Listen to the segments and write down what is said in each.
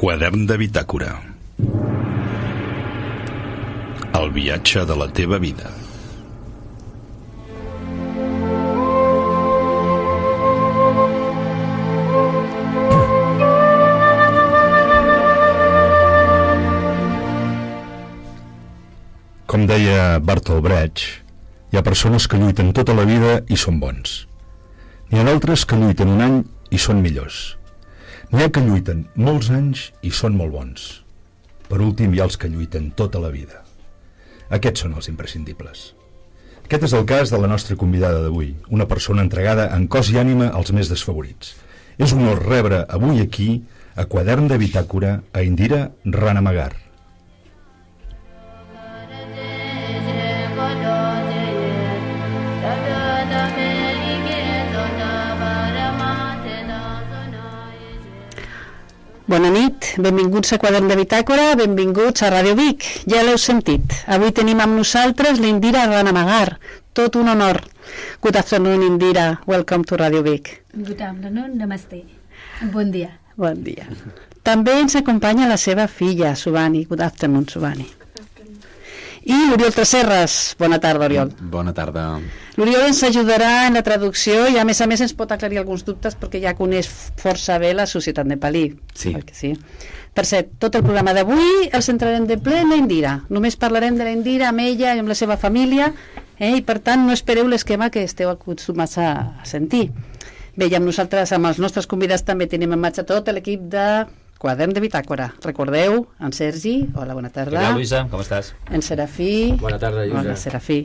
Quadern de Bitàcora. El viatge de la teva vida. Com deia Bertolt Brecht, hi ha persones que lluiten tota la vida i són bons. N'hi ha d'altres que lluiten un any i són millors. N'hi ha que lluiten molts anys i són molt bons. Per últim, hi ha els que lluiten tota la vida. Aquests són els imprescindibles. Aquest és el cas de la nostra convidada d'avui, una persona entregada en cos i ànima als més desfavorits. És un honor rebre avui aquí, a Quadern de Bitàcora, a Indira Ranamagar. Bona nit, benvinguts a Quadern de Bitàcora, benvinguts a Ràdio Vic. Ja l'heu sentit, avui tenim amb nosaltres l'Indira Ranamagar, tot un honor. Good afternoon, Indira, welcome to Ràdio Vic. Good afternoon, namaste. Bon dia. Bon dia. També ens acompanya la seva filla, Subhani. Good afternoon, Subhani. I l'Oriol Tresserras. Bona tarda, Oriol. Bona tarda. L'Oriol ens ajudarà en la traducció i a més ens pot aclarir alguns dubtes perquè ja coneix força bé la societat nepalí. Sí. Sí. Per cert, tot el programa d'avui el centrarem de ple en la Indira. Només parlarem de la Indira amb ella i amb la seva família, i per tant no espereu l'esquema que esteu acostumats a sentir. Bé, i amb nosaltres, amb els nostres convidats, també tenim en marxa tot l'equip de Quadern de Bitàcora. Recordeu, en Sergi, hola, bona tarda. Què tal, Luisa? Com estàs? En Serafí. Bona tarda, Lluïsa. Hola, Serafí.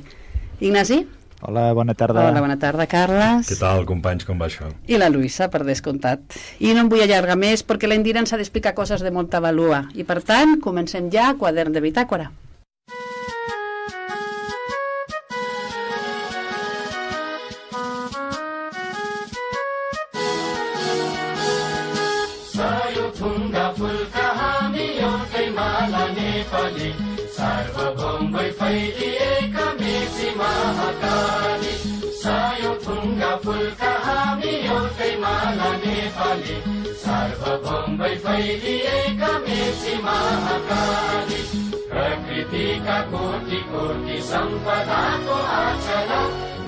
Ignasi? Hola, bona tarda. Hola, bona tarda, Carles. Què tal, companys, com va això? I la Luisa, per descomptat. I no em vull allargar més perquè la Indira ens ha d'explicar coses de molta valua. I per tant, comencem ja Quadern de Bitàcora. सार्वभौम फैलिएका मेची महाकाली सायो थुङ्गा फुलका हामी एउटै माला नेपाली सार्वभौम फैलिएका मेची महाकाली प्रकृतिका कोटि कोटि सम्पदाको आचला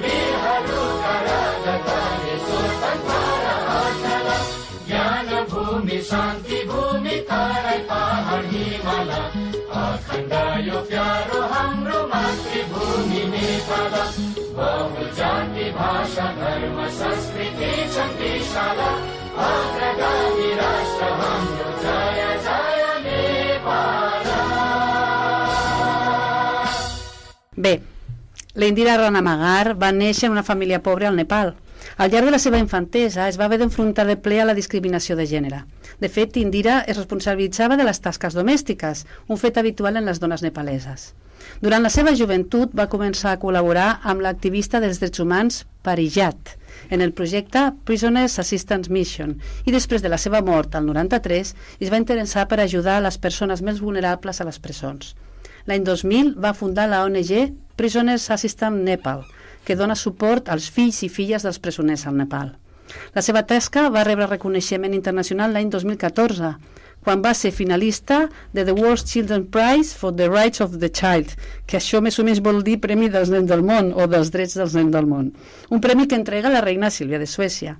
वीरहरूका राजधानी स्वतन्त्र आचला ज्ञान भूमि शान्ति भूमि तराई पहाड हिमाल अखण्ड यो प्यारो हाम्रो मातृभूमि नेपाल बहु जाति भाषा धर्म संस्कृति छन् विशाल अग्रगामी राष्ट्र हाम्रो जय जय Nepal. Bé, la Indira Ranamagar va néixer en una família pobra al Nepal. Al llarg de la seva infantesa es va haver d'enfrontar de ple a la discriminació de gènere. De fet, Indira es responsabilitzava de les tasques domèstiques, un fet habitual en les dones nepaleses. Durant la seva joventut va començar a col·laborar amb l'activista dels drets humans Parijat en el projecte Prisoners Assistance Mission i després de la seva mort al 93 es va interessar per ajudar a les persones més vulnerables a les presons. L'any 2000 va fundar la ONG Prisoners Assistance Nepal, que dona suport als fills i filles dels presoners al Nepal. La seva tasca va rebre reconeixement internacional l'any 2014, quan va ser finalista de The World Children's Prize for the Rights of the Child, que això més o menys vol dir Premi dels Nens del Món o dels Drets dels Nens del Món, un premi que entrega la reina Sílvia de Suècia.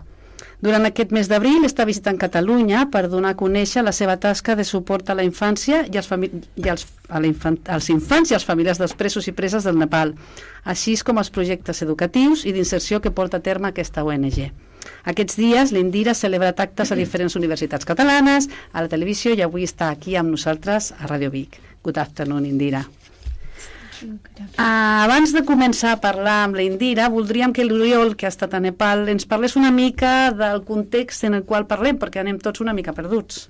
Durant aquest mes d'abril està visitant Catalunya per donar a conèixer la seva tasca de suport a la infància i als infants i als familiars dels presos i preses del Nepal, així com els projectes educatius i d'inserció que porta a terme aquesta ONG. Aquests dies l'Indira ha celebrat actes a diferents universitats catalanes, a la televisió i avui està aquí amb nosaltres a Ràdio Vic. Good afternoon, Indira. Abans de començar a parlar amb la Indira, voldríem que l'Oriol, que ha estat a Nepal, ens parlés una mica del context en el qual parlem, perquè anem tots una mica perduts.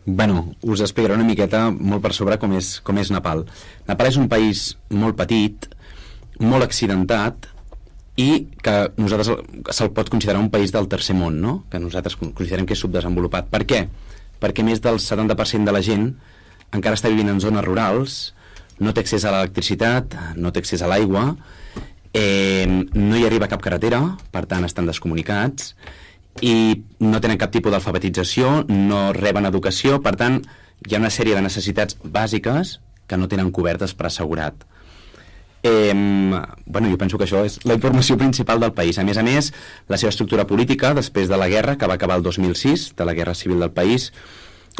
Bueno, us explicaré una miqueta molt per sobre com és Nepal. Nepal és un país molt petit, molt accidentat i que nosaltres se'l pot considerar un país del tercer món, no? Que nosaltres considerem que és subdesenvolupat. Per què? Perquè més del 70% de la gent encara està vivint en zones rurals, no té accés a l'electricitat, no té accés a l'aigua, no hi arriba cap carretera, per tant estan descomunicats, i no tenen cap tipus d'alfabetització, no reben educació, per tant hi ha una sèrie de necessitats bàsiques que no tenen cobertes per assegurat. Jo penso que això és la informació principal del país. A més, la seva estructura política, després de la guerra, que va acabar el 2006, de la guerra civil del país,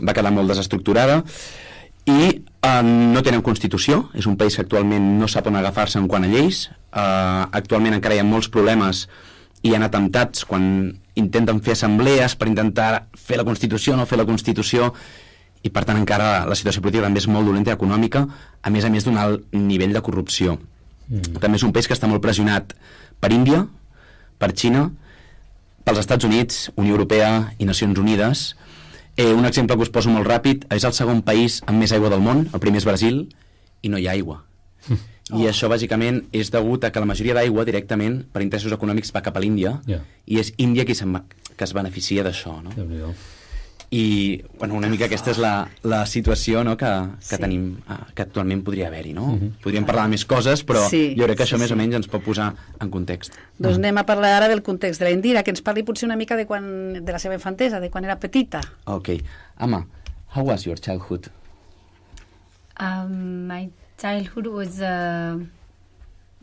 va quedar molt desestructurada, i no tenen Constitució. És un país que actualment no sap on agafar-se en quant a lleis. Actualment encara hi ha molts problemes i hi ha atemptats quan intenten fer assemblees per intentar fer la Constitució, no fer la Constitució, i per tant encara la situació política també és molt dolenta i econòmica, a més d'un alt nivell de corrupció. També és un país que està molt pressionat per Índia, per Xina, pels Estats Units, Unió Europea i Nacions Unides. Un exemple que us poso molt ràpid: és el segon país amb més aigua del món, el primer és Brasil, i no hi ha aigua. I això bàsicament és degut a que la majoria d'aigua directament per interessos econòmics va cap a l'Índia, i és Índia que es beneficia d'això, no? I una mica aquesta és la situació, no, que tenim, que actualment podria haver-hi, no? Podríem parlar de més coses, però jo crec que això més o menys ens pot posar en context. Doncs anem a parlar ara del context de la Indira, que ens parli potser una mica de la seva infantesa, de quan era petita. Ok. Ama, how was your childhood? My childhood was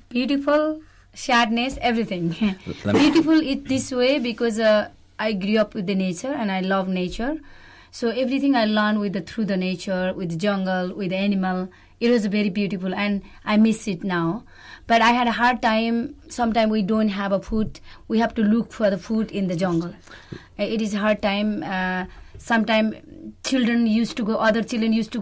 beautiful, sadness, everything. Beautiful in this way because I grew up with the nature and I love nature. So everything I learned through the nature, with the jungle, with the animal, it was very beautiful and I miss it now. But I had a hard time. Sometimes we don't have a food. We have to look for the food in the jungle. It is a hard time. Sometimes other children used to go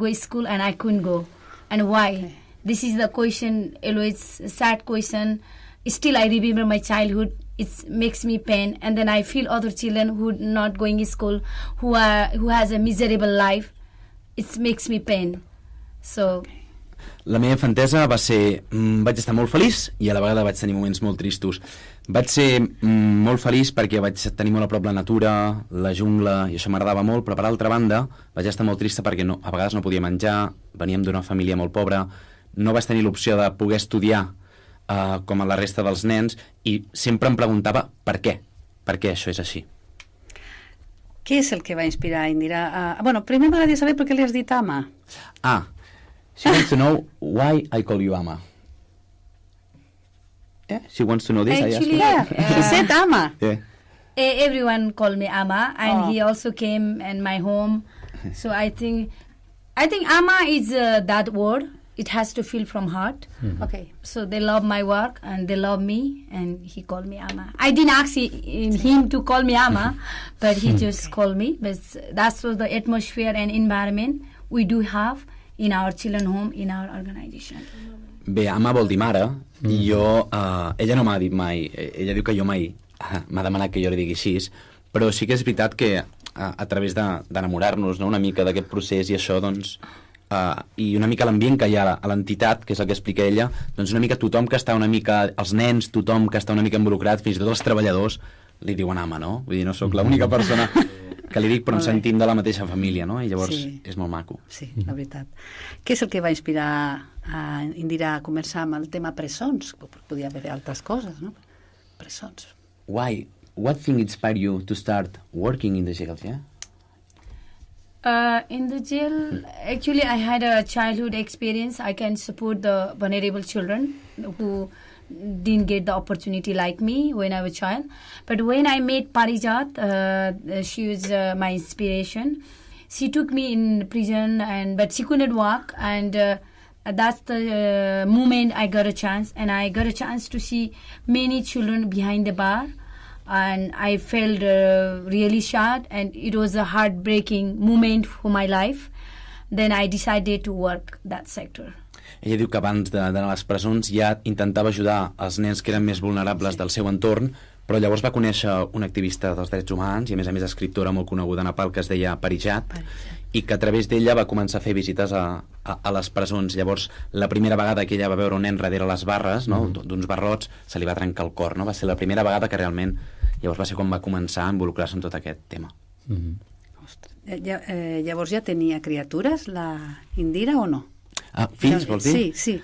to school and I couldn't go. And why? This is the question, always a sad question. Still I remember my childhood. It makes me pain, and then I feel other children who not going to school, who has a miserable life. It makes me pain. So. La meva infantesa va ser... vaig estar molt feliç i a la vegada vaig tenir moments molt tristos. Vaig ser molt feliç perquè vaig tenir molt a prop la natura, la jungla, i això m'agradava molt, però per altra banda vaig estar molt trista perquè a vegades no podia menjar, veníem d'una família molt pobra, no vaig tenir l'opció de poder estudiar com a la resta dels nens, i sempre em preguntava per què això és així. Què és el que va inspirar a Indira? Primer m'agradaria saber per què li has dit Ama. She wants to know why I call you Ama. She wants to know this. Actually, he said Ama. Everyone called me Ama, and he also came in my home. So I think Ama is that word. It has to feel from heart. Okay. So they love my work and they love me, and he called me Ama. I didn't ask him to call me Ama, but he just called me. But that was the atmosphere and environment we do have in our children home, in our organization. Bé, Ama vol dir mare, i jo... ella no m'ha dit mai, ella diu que jo mai m'ha demanat que jo li digui així, però sí que és veritat que a través d'enamorar-nos, no, una mica d'aquest procés i això, doncs... i una mica l'ambient que hi ha a l'entitat, que és el que explica ella, doncs una mica tothom que està una mica, els nens, tothom que està una mica involucrat, fins i tot els treballadors, li diuen Ama, no? Vull dir, no sóc l'única persona que li dic, però ens sentim de la mateixa família, no? I llavors és molt maco. Sí, la veritat. Què és el que va inspirar a Indira a començar amb el tema presons? Podia haver altres coses, no? Presons. Why? What thing inspired you to start working in the jails, yeah? In the jail, actually, I had a childhood experience. I can support the vulnerable children who didn't get the opportunity like me when I was a child. But when I met Parijat, she was my inspiration. She took me in prison, but she couldn't walk, and that's the moment I got a chance, and I got a chance to see many children behind the bar. And I felt really sad, and it was a heartbreaking moment for my life. Then I decided to work that sector. Ella diu que abans d'anar a les presons ja intentava ajudar els nens que eren més vulnerables del seu entorn, però llavors va conèixer un activista dels drets humans i a més escriptora molt coneguda a Nepal que es deia Parijat, i que a través d'ella va començar a fer visites a les presons. Llavors la primera vegada que ella va veure un nen darrere les barres, no, d'uns barrots, se li va trencar el cor, no? Va ser la primera vegada que realment llavors va ser quan va començar a involucrar-se en tot aquest tema. Llavors ja tenia criatures la Indira o no? Fills, vols dir? Sí.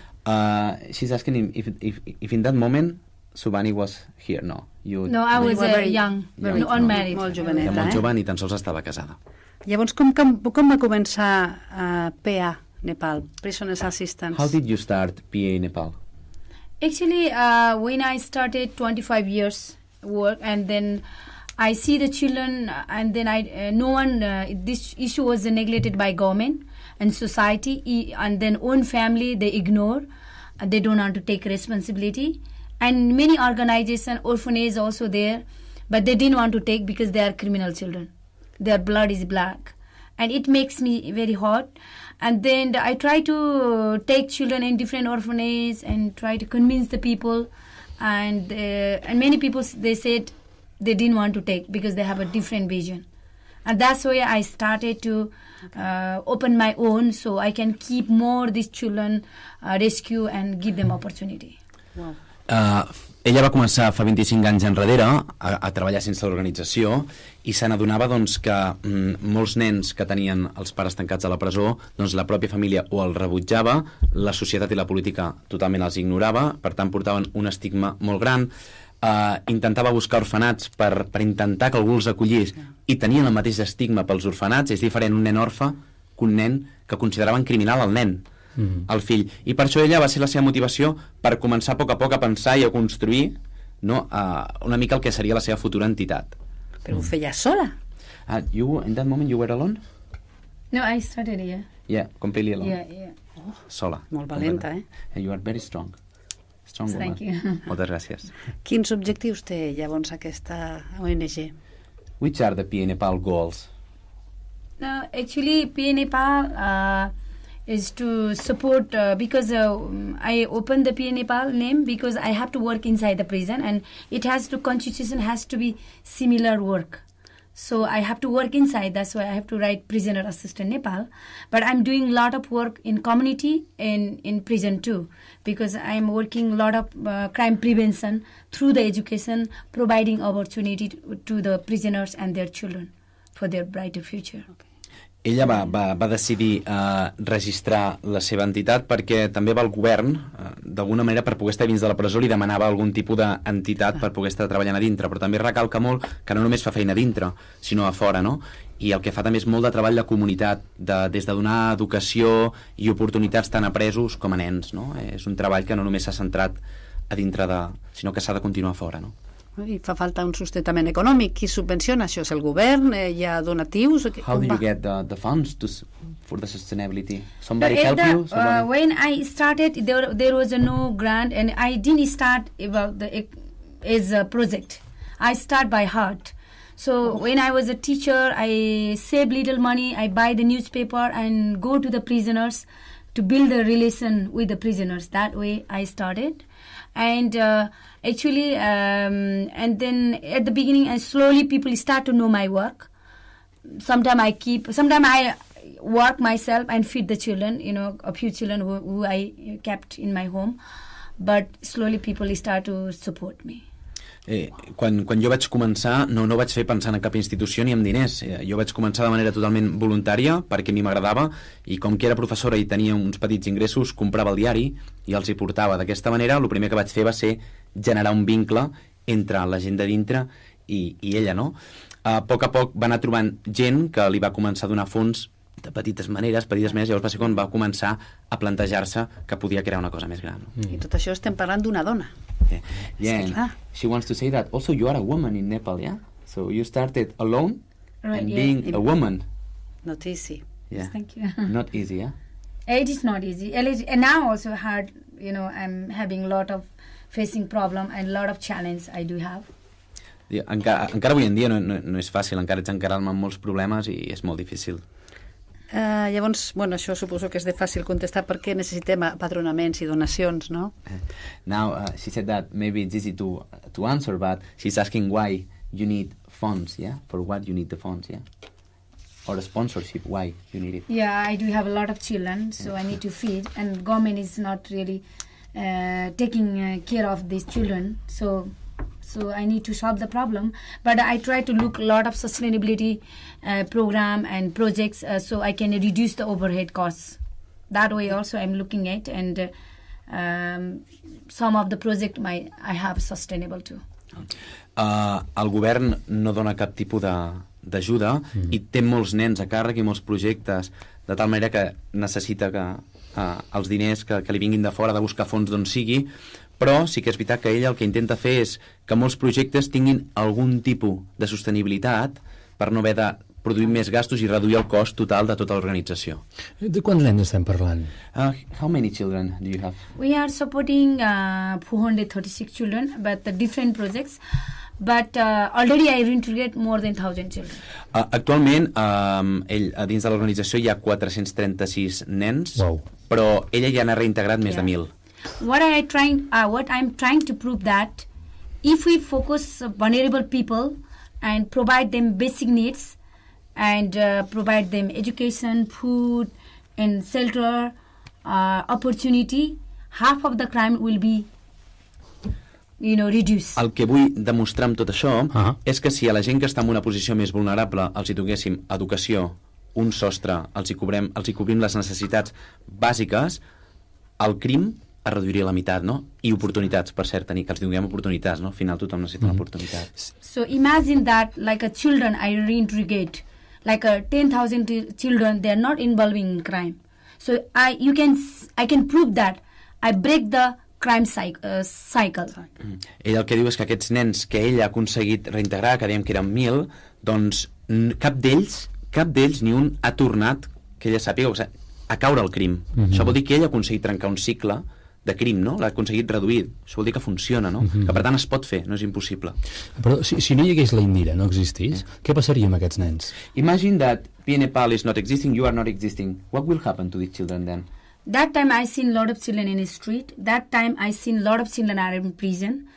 She's asking him if in that moment Subhani was here. No, I was young, unmarried. Molt joveneta, molt jove, ni tan sols estava casada. Llavors, com va començar PA Nepal, Prisoners Assistance? How did you start PA Nepal? Actually, when I started 25 years work, and then I see the children, and then this issue was neglected by government and society, and then own family they ignore, and they don't want to take responsibility. And many organizations, orphanage also there, but they didn't want to take because they are criminal children. Their blood is black, and it makes me very hot. And then I try to take children in different orphanages and try to convince the people, and many people, they said they didn't want to take because they have a different vision. And that's why I started to open my own, so I can keep more these children, rescue and give them opportunity. Wow. Ella va començar fa 25 anys enrere a treballar sense l'organització i se n'adonava doncs, que molts nens que tenien els pares tancats a la presó, doncs la pròpia família o els rebutjava, la societat i la política totalment els ignorava, per tant portaven un estigma molt gran. Intentava buscar orfenats per intentar que algú els acollís i tenien el mateix estigma pels orfenats. És diferent un nen orfe que un nen que consideraven criminal el nen, el fill. I per això ella va ser la seva motivació per començar a poc a pensar i a construir, no, una mica el que seria la seva futura entitat. Però ho feia sola? In that moment you were alone? No, I started here. Yeah, completely alone. Yeah. Sola. Molt valenta, And you are very strong. Strong woman. Thank you. Moltes gràcies. Quins objectius té llavors aquesta ONG? Which are the PA Nepal goals? No, actually, PA Nepal is to support, because I opened the PA Nepal name because I have to work inside the prison, and constitution has to be similar work. So I have to work inside, that's why I have to write Prisoner Assistant Nepal. But I'm doing a lot of work in community and in prison too, because I'm working a lot of crime prevention through the education, providing opportunity to the prisoners and their children for their brighter future. Okay. Ella va decidir registrar la seva entitat perquè també va al govern, d'alguna manera, per poder estar dins de la presó li demanava algun tipus d'entitat per poder estar treballant a dintre, però també recalca molt que no només fa feina a dintre, sinó a fora, no? I el que fa també és molt de treball de comunitat, des de donar educació i oportunitats tant a presos com a nens, no? És un treball que no només s'ha centrat a dintre sinó que s'ha de continuar fora, no? I fa falta un sustentament econòmic. Qui subvenciona això? És el govern? Hi ha donatius? How do you get the funds for the sustainability? Somebody help you? When I started, there was no grant, and I didn't start as a project. I start by heart. So when I was a teacher, I save little money, I buy the newspaper and go to the prisoners to build a relation with the prisoners. That way I started. And actually, and then at the beginning, and slowly people start to know my work. Sometimes I work myself and feed the children, a few children who I kept in my home. But slowly people start to support me. Quan jo vaig començar no vaig fer pensant en cap institució ni en diners. Jo vaig començar de manera totalment voluntària perquè a mi m'agradava, i com que era professora i tenia uns petits ingressos, comprava el diari i els hi portava. D'aquesta manera el primer que vaig fer va ser generar un vincle entre la gent de dintre i ella, no? A poc va anar trobant gent que li va començar a donar fons de petites maneres, llavors va ser quan va començar a plantejar-se que podia crear una cosa més gran. I tot això estem parlant d'una dona. Yeah. She wants to say that also you are a woman in Nepal, yeah? So you started alone and being a woman. Not easy. Yeah. Thank you. Not easy, yeah? It is not easy. And now also hard, I'm having a lot of facing problem and a lot of challenge I do have. Encara avui en dia no és fàcil, encara ets encarar-me amb molts problemes i és molt difícil. Llavors, això suposo que és de fàcil contestar perquè necessitem apadronaments i donacions, no? Now, she said that maybe it's easy to answer, but she's asking why you need funds, yeah? For what you need the funds, yeah? Or a sponsorship, why you need it? Yeah, I do have a lot of children, so I need to feed, and government is not really taking care of these children, so I need to solve the problem. But I try to look a lot of sustainability program and projects so I can reduce the overhead costs. That way also I'm looking at, and some of the project I have sustainable too. El govern no dona cap tipus d'ajuda i té molts nens a càrrec i molts projectes, de tal manera que necessita que els diners que li vinguin de fora, de buscar fons d'on sigui, però sí que és veritat que ella el que intenta fer és que molts projectes tinguin algun tipus de sostenibilitat per no haver de produir més gastos i reduir el cost total de tota l'organització. De quants nens estem parlant? How many children do you have? We are supporting 436 children, but the different projects. But already I reintegrate more than 1,000 children. Actualment, dins de l'organització hi ha 436 nens, però ella ja n'ha reintegrat més de 1.000. What I'm trying to prove that if we focus on vulnerable people and provide them basic needs and provide them education, food and shelter, opportunity, half of the crime will be reduced. El que vull demostrar amb tot això és que si a la gent que està en una posició més vulnerable els hi donéssim educació, un sostre, els hi cobrim les necessitats bàsiques, el crim es reduiria a la meitat, no? I oportunitats, per cert, que els donem oportunitats, no? Al final tothom necessita una oportunitat. So imagine that like a children I reintegrate, like 10,000 children, they are not involving in crime. So I can prove that I break the crime cycle. Ell el que diu és que aquests nens que ell ha aconseguit reintegrar, que dèiem que eren 1.000, doncs cap d'ells ni un ha tornat, que ella sàpiga, a caure al crim. Això vol dir que ell ha aconseguit trencar un cicle de crim, no? L'ha aconseguit reduir. Això vol dir que funciona, no? Que per tant es pot fer, no és impossible. Però si no hi hagués la Indira, no existís, què passaria amb aquests nens? Imagine that Nepal is not existing, you are not existing. What will happen to these children then? That time I seen a lot of children in the street. That time I seen a lot of children are in prison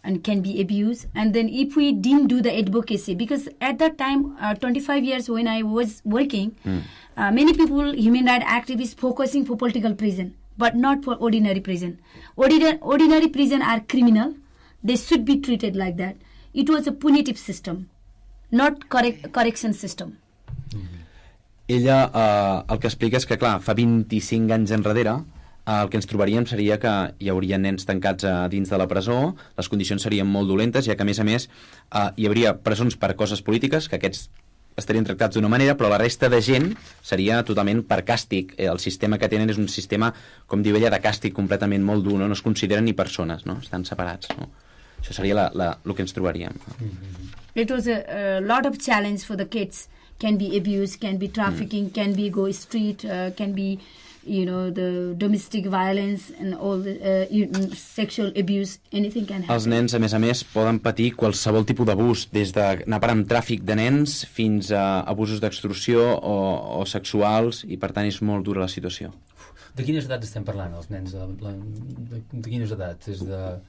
and can be abused. And then if we didn't do the advocacy, because at that time, 25 years when I was working, many people, human rights activists, focusing for political prison, but not for ordinary prison. Ordinary prison are criminal. They should be treated like that. It was a punitive system, not correction system. Ella el que explica és que, clar, fa 25 anys enrere el que ens trobaríem seria que hi hauria nens tancats dins de la presó, les condicions serien molt dolentes, ja que, a més, hi hauria presons per coses polítiques, que aquests estarien tractats d'una manera, però la resta de gent seria totalment per càstig. El sistema que tenen és un sistema, com diu ella, de càstig completament molt dur, no es consideren ni persones, no? Estan separats. No? Això seria el que ens trobaríem. It was a lot of challenge for the kids. Can be abuse, can be trafficking, can be go street, can be, the domestic violence and all the sexual abuse, anything can happen. Els nens, a més, poden patir qualsevol tipus d'abús, des d'anar per amb tràfic de nens fins a abusos d'extorsió o sexuals, i per tant és molt dura la situació. De quines edats estem parlant, els nens? De quines edats? És de...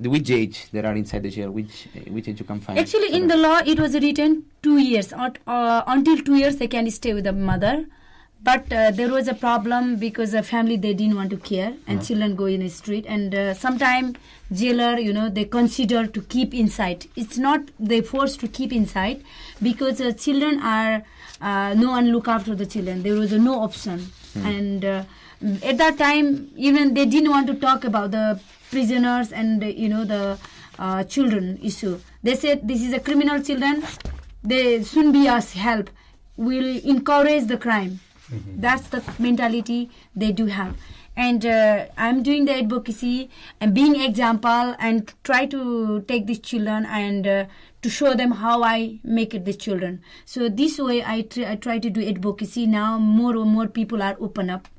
Which age there are inside the jail? Which age you can find? Actually, in the law, it was written 2 years. Until 2 years, they can stay with the mother. But there was a problem because the family, they didn't want to care, and children go in the street. And sometimes jailer, they consider to keep inside. It's not they forced to keep inside because children are no one look after the children. There was no option. And at that time, even they didn't want to talk about the prisoners and the children issue. They said this is a criminal children. They shouldn't be us help. We'll encourage the crime. That's the mentality they do have. And I'm doing the advocacy and being example and try to take these children and to show them how I make it these children. So this way I try to do advocacy. Now more and more people are open up,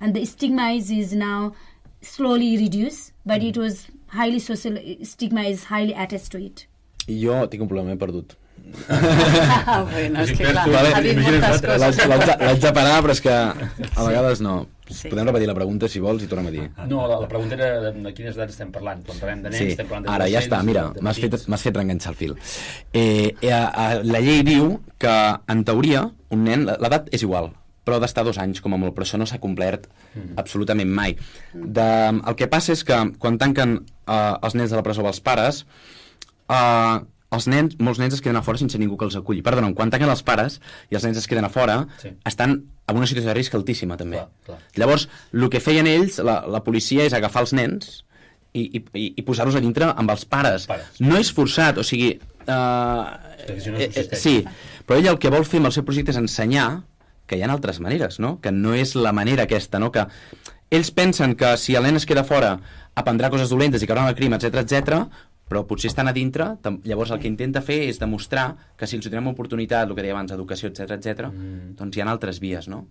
and the stigma is now slowly reduced, but it was highly social stigma is highly attached to it. Jo tinc un problema, m'he perdut. Bueno, és que clar, ha dit moltes coses. L'haig de parar, però és que a vegades no. Podem repetir la pregunta, si vols, i tornem a dir. No, la pregunta era de quines edats estem parlant. Quan parlem de nens, sí, estem parlant de ara ja està, mira, m'has fet reenganxar el fil. La llei diu que, en teoria, un nen, l'edat és igual, però ha d'estar 2 anys com a molt, però això no s'ha complert absolutament mai. El que passa és que quan tanquen els nens de la presó als pares, molts nens es queden a fora sense ningú que els aculli. Perdona, quan tanquen els pares i els nens es queden a fora, estan en una situació de risc altíssima, també. Llavors, el que feien ells, la policia, és agafar els nens i posar-los a dintre amb els pares. No és forçat, o sigui, Sí, però ell el que vol fer amb el seu projecte és ensenyar que hi ha altres maneres, no? Que no és la manera aquesta, no? Que ells pensen que si el nen es queda fora aprendrà coses dolentes i caurà en el crim, etc, però potser estan a dintre, llavors el que intenta fer és demostrar que si els donem oportunitat, el que deia abans, educació, etc, doncs hi ha altres vies, no?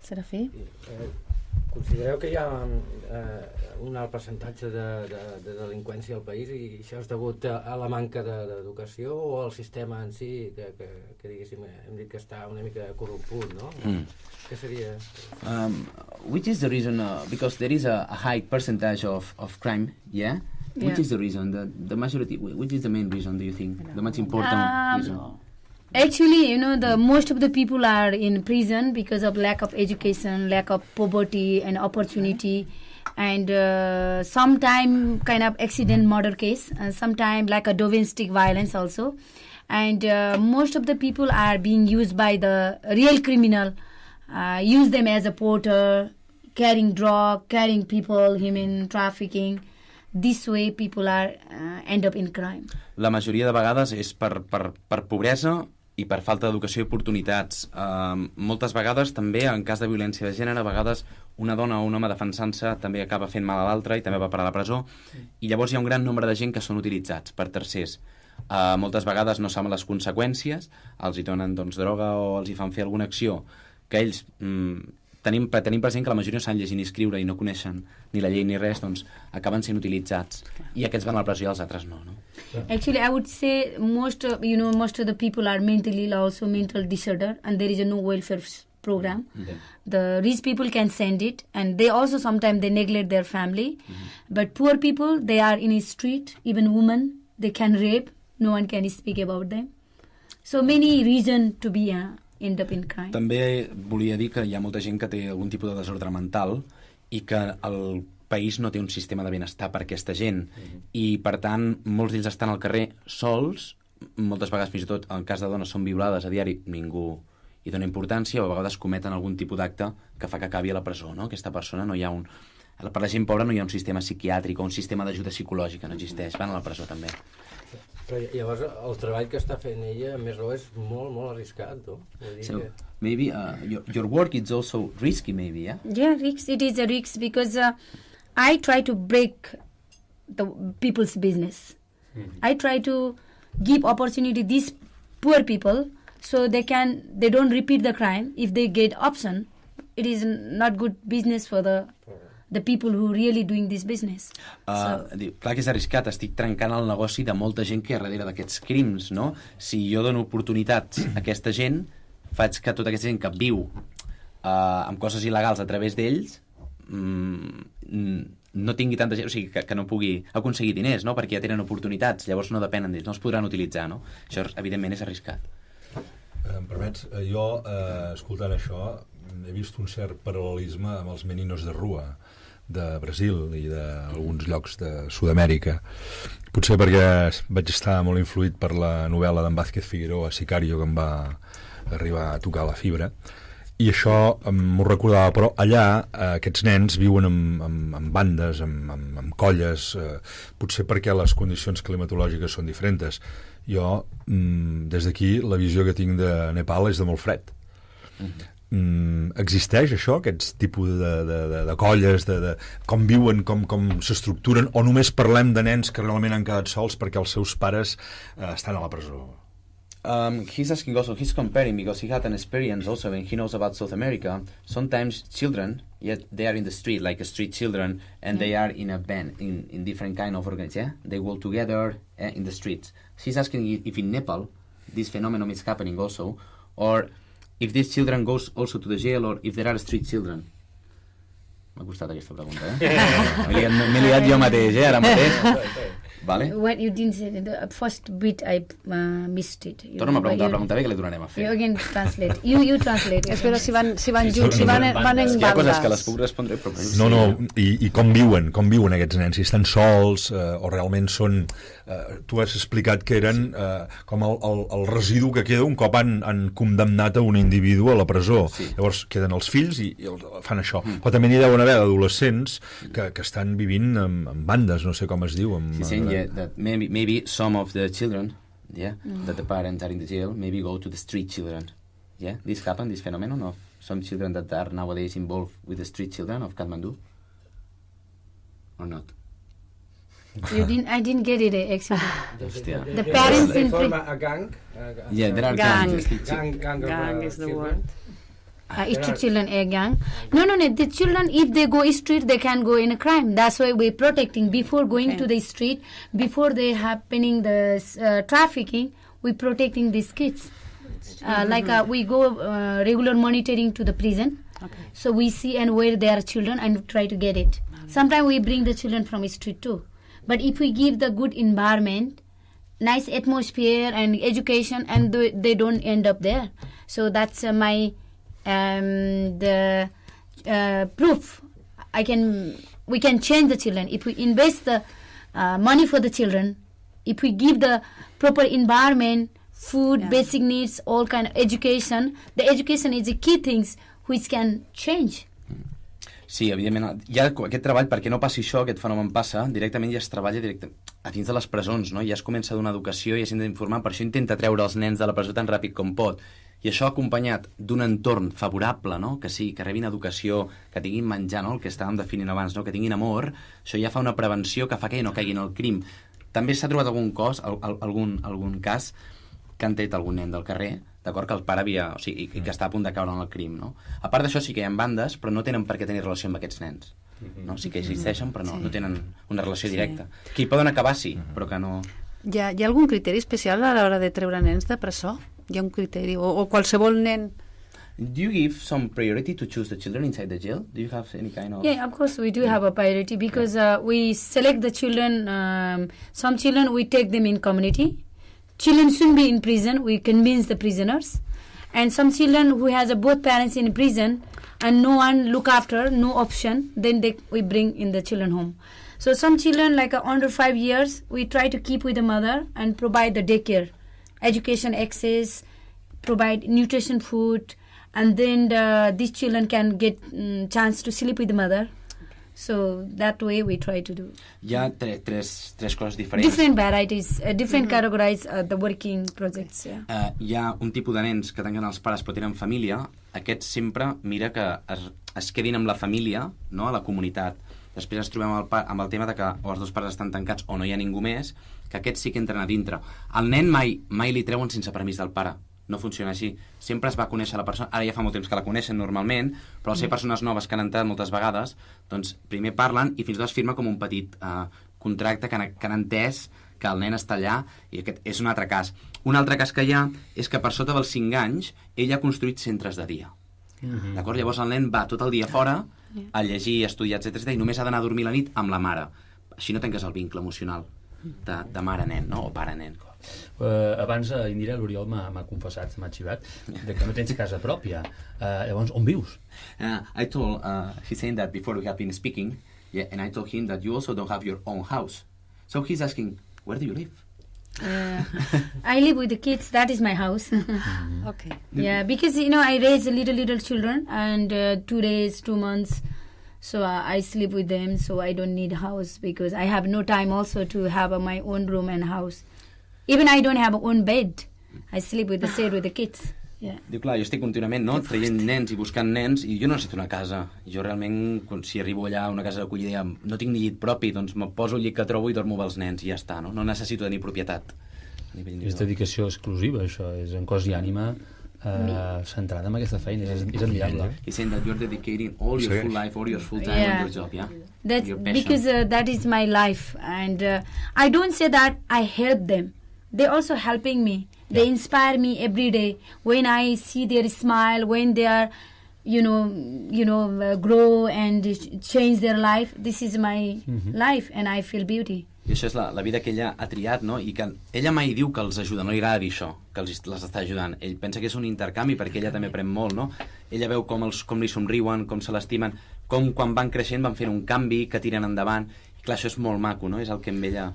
Serafí? Considereu que hi ha un alt percentatge de delinqüència al país i això és degut a la manca d'educació o al sistema en si que diguéssim, hem dit que està una mica corromput, no? Què seria? Which is the reason, because there is a high percentage of crime, yeah? Which is the reason, the majority, which is the main reason, do you think? The most important reason? Actually, the most of the people are in prison because of lack of education, lack of poverty and opportunity, and sometime kind of accident murder case, and sometime like a domestic violence also. And most of the people are being used by the real criminal, use them as a porter, carrying drug, carrying people, human trafficking. This way people are end up in crime. La majoria de vegades és per pobresa i per falta d'educació i oportunitats. Moltes vegades també, en cas de violència de gènere, a vegades una dona o un home defensant-se també acaba fent mal a l'altre i també va parar a la presó, i llavors hi ha un gran nombre de gent que són utilitzats per tercers. Moltes vegades no saben les conseqüències, els hi donen droga o els hi fan fer alguna acció que ells tenim present que la majoria no saben llegir ni escriure i no coneixen ni la llei ni res, doncs acaben sent utilitzats i aquests van a la presó i els altres no. Actually, I would say most of the people are mentally ill, also mental disorder, and there is no welfare program. The rich people can send it, and they also sometimes they neglect their family. But poor people, they are in a street, even women, they can rape, no one can speak about them. So many reasons to be end up in crime. També volia dir que hi ha molta gent que té algun tipus de desordre mental i que el país no té un sistema de benestar per aquesta gent i per tant molts d'ells estan al carrer sols, moltes vegades fins i tot en cas de dones són violades a diari, ningú hi dona importància, o a vegades cometen algun tipus d'acte que fa que acabi a la presó, no? Aquesta persona no hi ha per la gent pobra no hi ha un sistema psiquiàtric o un sistema d'ajuda psicològica, no existeix, van a la presó també. Però llavors el treball que està fent ella més o és molt, molt arriscat, no? So, maybe your work is also risky, maybe, yeah? Yeah, it is a risk because I try to break the people's business. I try to give opportunity to these poor people so they don't repeat the crime. If they get option, it is not good business for the people who really doing this business. Clar que és arriscat, estic trencant el negoci de molta gent que hi ha darrere d'aquests crims, no? Si jo dono oportunitats a aquesta gent, faig que tota aquesta gent que viu amb coses il·legals a través d'ells no tingui tanta gent, o sigui, que no pugui aconseguir diners, no? Perquè ja tenen oportunitats, llavors no depenen d'ells, no els podran utilitzar, no? Això, evidentment, és arriscat. Em permets? Jo, escoltant això, he vist un cert paral·lelisme amb els meninos de rua de Brasil i d'alguns llocs de Sud-amèrica. Potser perquè vaig estar molt influït per la novel·la d'en Vázquez Figueroa, Sicario, que em va arribar a tocar la fibra. I això m'ho recordava, però allà aquests nens viuen en bandes, en colles, potser perquè les condicions climatològiques són diferents. Jo, des d'aquí, la visió que tinc de Nepal és de molt fred. Existeix això, aquests tipus de colles, de com viuen, com s'estructuren, o només parlem de nens que realment han quedat sols perquè els seus pares estan a la presó? He's asking also, he's comparing because he had an experience also and he knows about South America. Sometimes children, yet they are in the street, like street children, and they are in a band, in different kind of organizations. They work together in the streets. He's asking if in Nepal this phenomenon is happening also, or if these children goes also to the jail, or if there are street children. M'ha costat aquesta pregunta, M'he liat jo mateix, ara mateix. Vale? What you didn't say, the first bit I missed it. Torna'm a preguntar bé que li tornarem a fer. You again translate. You translate. Espero si van junts, si van en bandes. Hi ha coses que les puc respondre, però... No, i com viuen aquests nens? Si estan sols o realment són... Tu has explicat que eren com el residu que queda un cop han condemnat a un individu a la presó. Llavors queden els fills i fan això. Però també n'hi deuen haver d'adolescents que estan vivint en bandes, no sé com es diu. Sí, Yeah, that maybe some of the children, that the parents are in the jail, maybe go to the street children. Yeah, this phenomenon of some children that are nowadays involved with the street children of Kathmandu, or not? I didn't get it actually. The parents they form a gang. Yeah, there are Gang. Gang is the children. word. Street children a gang. No, the children, if they go street, they can go in a crime. That's why we're protecting before going to the street, before they happening the trafficking. We're protecting these kids. We go regular monitoring to the prison. Okay. So we see and where there are children and try to get it. Sometimes we bring the children from street too. But if we give the good environment, nice atmosphere and education, and they don't end up there. So that's my proof. We can change the children if we invest the money for the children. If we give the proper environment, food, basic needs, all kind of education. The education is the key things which can change. Sí, evidentment, ja aquest treball, perquè no passi això, aquest fenomen passa, directament ja es treballa a dins de les presons, no? Ja es comença a donar educació, ja s'intenta informar, per això intenta treure els nens de la presó tan ràpid com pot. I això acompanyat d'un entorn favorable, no? Que sí, que rebin educació, que tinguin menjar, no? El que estàvem definint abans, no? Que tinguin amor, això ja fa una prevenció que fa que no caiguin al crim. També s'ha trobat algun cas que han tret algun nen del carrer, d'acord, que el pare havia... O sigui, que està a punt de caure en el crim, no? A part d'això, sí que hi ha bandes, però no tenen per què tenir relació amb aquests nens. No? Sí que existeixen, però no tenen una relació directa. Que hi poden acabar, sí, però que no... Hi ha algun criteri especial a l'hora de treure nens de presó? Hi ha un criteri? O qualsevol nen... Do you give some priority to choose the children inside the jail? Do you have any kind of... Yeah, of course we do have a priority because we select the children. Some children we take them in community. Children shouldn't be in prison. We convince the prisoners. And some children who has both parents in prison and no one look after, no option, then we bring in the children home. So some children like under 5 years, we try to keep with the mother and provide the daycare, education access, provide nutrition food, and then these children can get chance to sleep with the mother. So that way we try to do. Hi ha tres coses diferents. Different varieties, different categorize the working projects. Hi ha un tipus de nens que tanquen els pares però tenen família. Aquests sempre mira que es quedin amb la família, no, a la comunitat. Després ens trobem amb el tema de que o els dos pares estan tancats o no hi ha ningú més, que aquests sí que entren a dintre. El nen mai li treuen sense permís del pare. No funciona així. Sempre es va conèixer la persona, ara ja fa molt temps que la coneixen normalment, però al ser persones noves que han entrat moltes vegades, doncs primer parlen i fins i tot es firma com un petit contracte que han entès que el nen està allà, i aquest és un altre cas. Un altre cas que hi ha és que per sota dels 5 anys ell ha construït centres de dia. D'acord? Llavors el nen va tot el dia fora a llegir, a estudiar, etc. I només ha d'anar a dormir la nit amb la mare. Així no tanques el vincle emocional de mare-nen, no? O pare-nen. Abans, Indira, l'Oriol m'ha confessat, m'ha xivat, que no tens casa pròpia. Llavors, on vius? I told, he's saying that before we have been speaking, and I told him that you also don't have your own house. So he's asking, where do you live? I live with the kids. That is my house. Okay. Yeah, because, I raise little children, and 2 days, 2 months, so I sleep with them, so I don't need a house, because I have no time also to have my own room and house. Even I don't have my own bed. I sleep with the kids. Yeah. Diu, clar, jo estic contínuament, no?, traient nens i buscant nens, i jo no necessito una casa. Jo realment, si arribo allà a una casa d'acollida i no tinc ni llit propi, doncs me poso el llit que trobo i dormo amb els nens, i ja està, no? No necessito tenir propietat. És dedicació exclusiva, això. És en cos i ànima centrada en aquesta feina. És admirable. He's saying that you're dedicating all your full life, all your full time on your job, yeah? That's because that is my life, and I don't say that I help them. They're also helping me. They inspire me every day. When I see their smile, when they are, grow and change their life, this is my life, and I feel beauty. I això és la vida que ella ha triat, no? I que ella mai diu que els ajuda, no li agrada dir això, que les està ajudant. Ell pensa que és un intercanvi perquè ella també aprèn molt, no? Ella veu com li somriuen, com se l'estimen, com quan van creixent van fent un canvi, que tiren endavant. I clar, això és molt maco, no? És el que amb ella...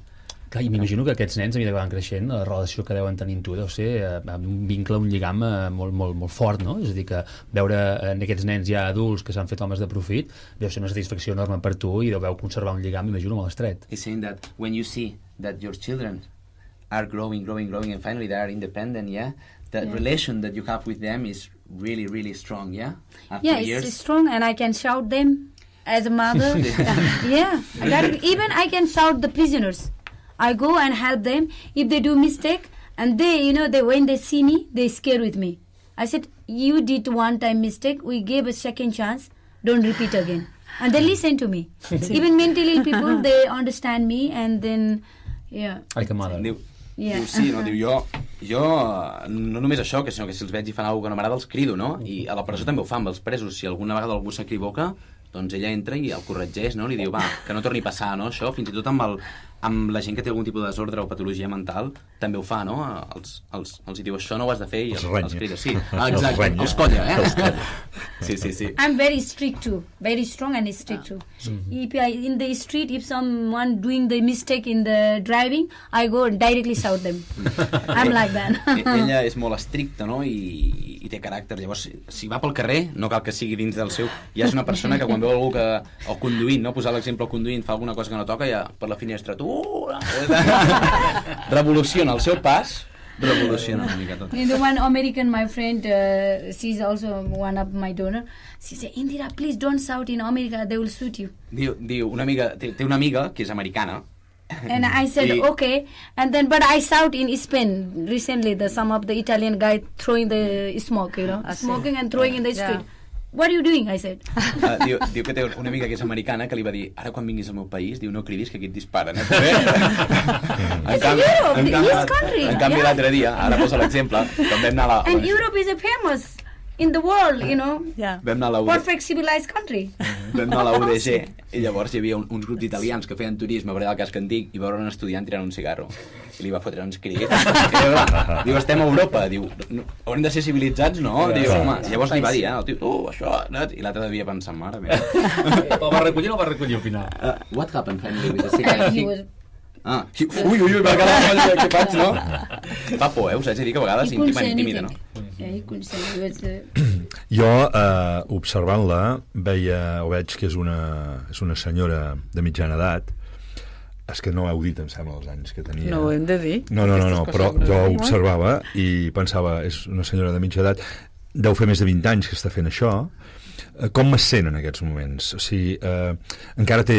Clar, i m'imagino que aquests nens, a mesura que van creixent, la relació que deuen tenir amb tu deu ser un vincle, un lligam molt fort, no? És a dir, que veure en aquests nens ja adults que s'han fet homes de profit deu ser una satisfacció enorme per tu i deu conservar un lligam, m'imagino, molt estret. He's saying that when you see that your children are growing, and finally they are independent, the relation that you have with them is really, really strong, After years. It's strong, and I can shout them as a mother. Even I can shout the prisoners. I go and help them if they do mistake, and they when they see me, they scare with me. I said, you did one time mistake, we gave a second chance, don't repeat again. And they listen to me. Even mentally ill people, they understand me, and then, Like a mother. Diu, sí, no? Diu, jo no només això, sinó que si els veig i fan alguna cosa que no m'agrada, els crido, no? I a la presó també ho fan, amb els presos. Si alguna vegada algú s'equivoca, doncs ella entra i el corregeix, no? Li diu, va, que no torni a passar, no? Això, fins i tot amb la gent que té algun tipus de desordre o patologia mental, també ho fa, no? Els diu, això no ho has de fer, i els crida. Sí, exacte, els colla, Sí. I'm very strict too, very strong and strict too. If in the street, if someone doing the mistake in the driving, I go and directly shout them. I'm like that. Ella és molt estricta, no? I té caràcter. Llavors, si va pel carrer, no cal que sigui dins del seu... Ja és una persona que quan veu algú que... O conduint, no? Posar l'exemple, el conduint fa alguna cosa que no toca, ja per la finestra, revoluciona el seu pas, revoluciona una mica tot. The one American, my friend, she's also one of my donor. She said, Indira, please don't shout in America, they will shoot you. Diu una amiga, té una amiga que és americana. And I said, okay. And then, but I shout in Spain recently, some of the Italian guy throwing the smoke, smoking and throwing in the street. What are you doing? I said. Diu que té una amiga que és americana que li va dir, ara quan vinguis al meu país, diu, no cridis que aquí et disparen, En canvi l'altre dia, ara posa l'exemple, quan vam anar a la... And Europe is famous in the world, Vam anar a la perfect civilized country. Vam anar a la UDG i llavors hi havia uns grups d'italians que feien turisme a veure el casc antic i veure un estudiant tirant un cigarro. I li va fotre uns crits. Diu, estem a Europa. Diu, haurem de ser civilitzats, no? Diu, home, llavors li va dir, el tio, això... I l'altre devia pensar, mare meva. El va recollir o no va recollir al final? What happened finally with the cigar? He was... Ui, va quedar molt què faig, no? Fa por, us haig de dir que a vegades intimida, no? Jo, observant-la, veig que és una senyora de mitjana edat. És que no heu dit, em sembla, els anys que tenia. No ho hem de dir. No, però jo observava i pensava, és una senyora de mitja edat, deu fer més de 20 anys que està fent això. Com es sent en aquests moments? O sigui, encara té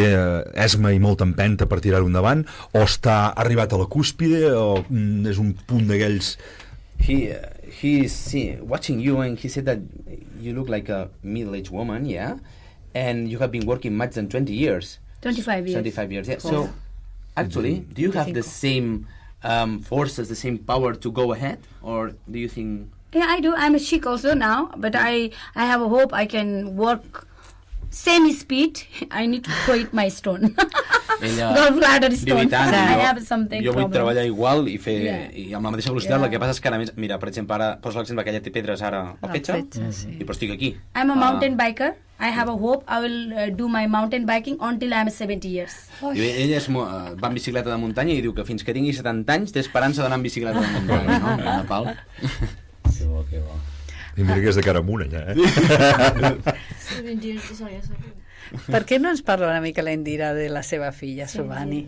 esma i molta empenta per tirar-ho endavant, o està arribat a la cúspide, o és un punt d'aquells... He's watching you and he said that you look like a middle-aged woman, and you have been working much than 20 years. 25 years. 25 years, So, actually, do you have the same forces, the same power to go ahead, or do you think... Yeah, I do. I'm a Sikh also now, but I have a hope I can work same speed. I need to throw it my stone. Gallbladder stone. I have something. Jo vull treballar igual i fer i amb la mateixa velocitat. El que passa és que ara més, mira, per exemple, ara poso l'exemple que ella té pedres ara al petge i però estic aquí. I'm a mountain biker. I have a hope I will do my mountain biking until I'm 70 years. Ella va en bicicleta de muntanya i diu que fins que tingui 70 anys té esperança d'anar en bicicleta de muntanya, no? A Nepal. Que bo. I mira que és de cara amunt, allà, Per què no ens parla una mica la Indira de la seva filla, Subhani?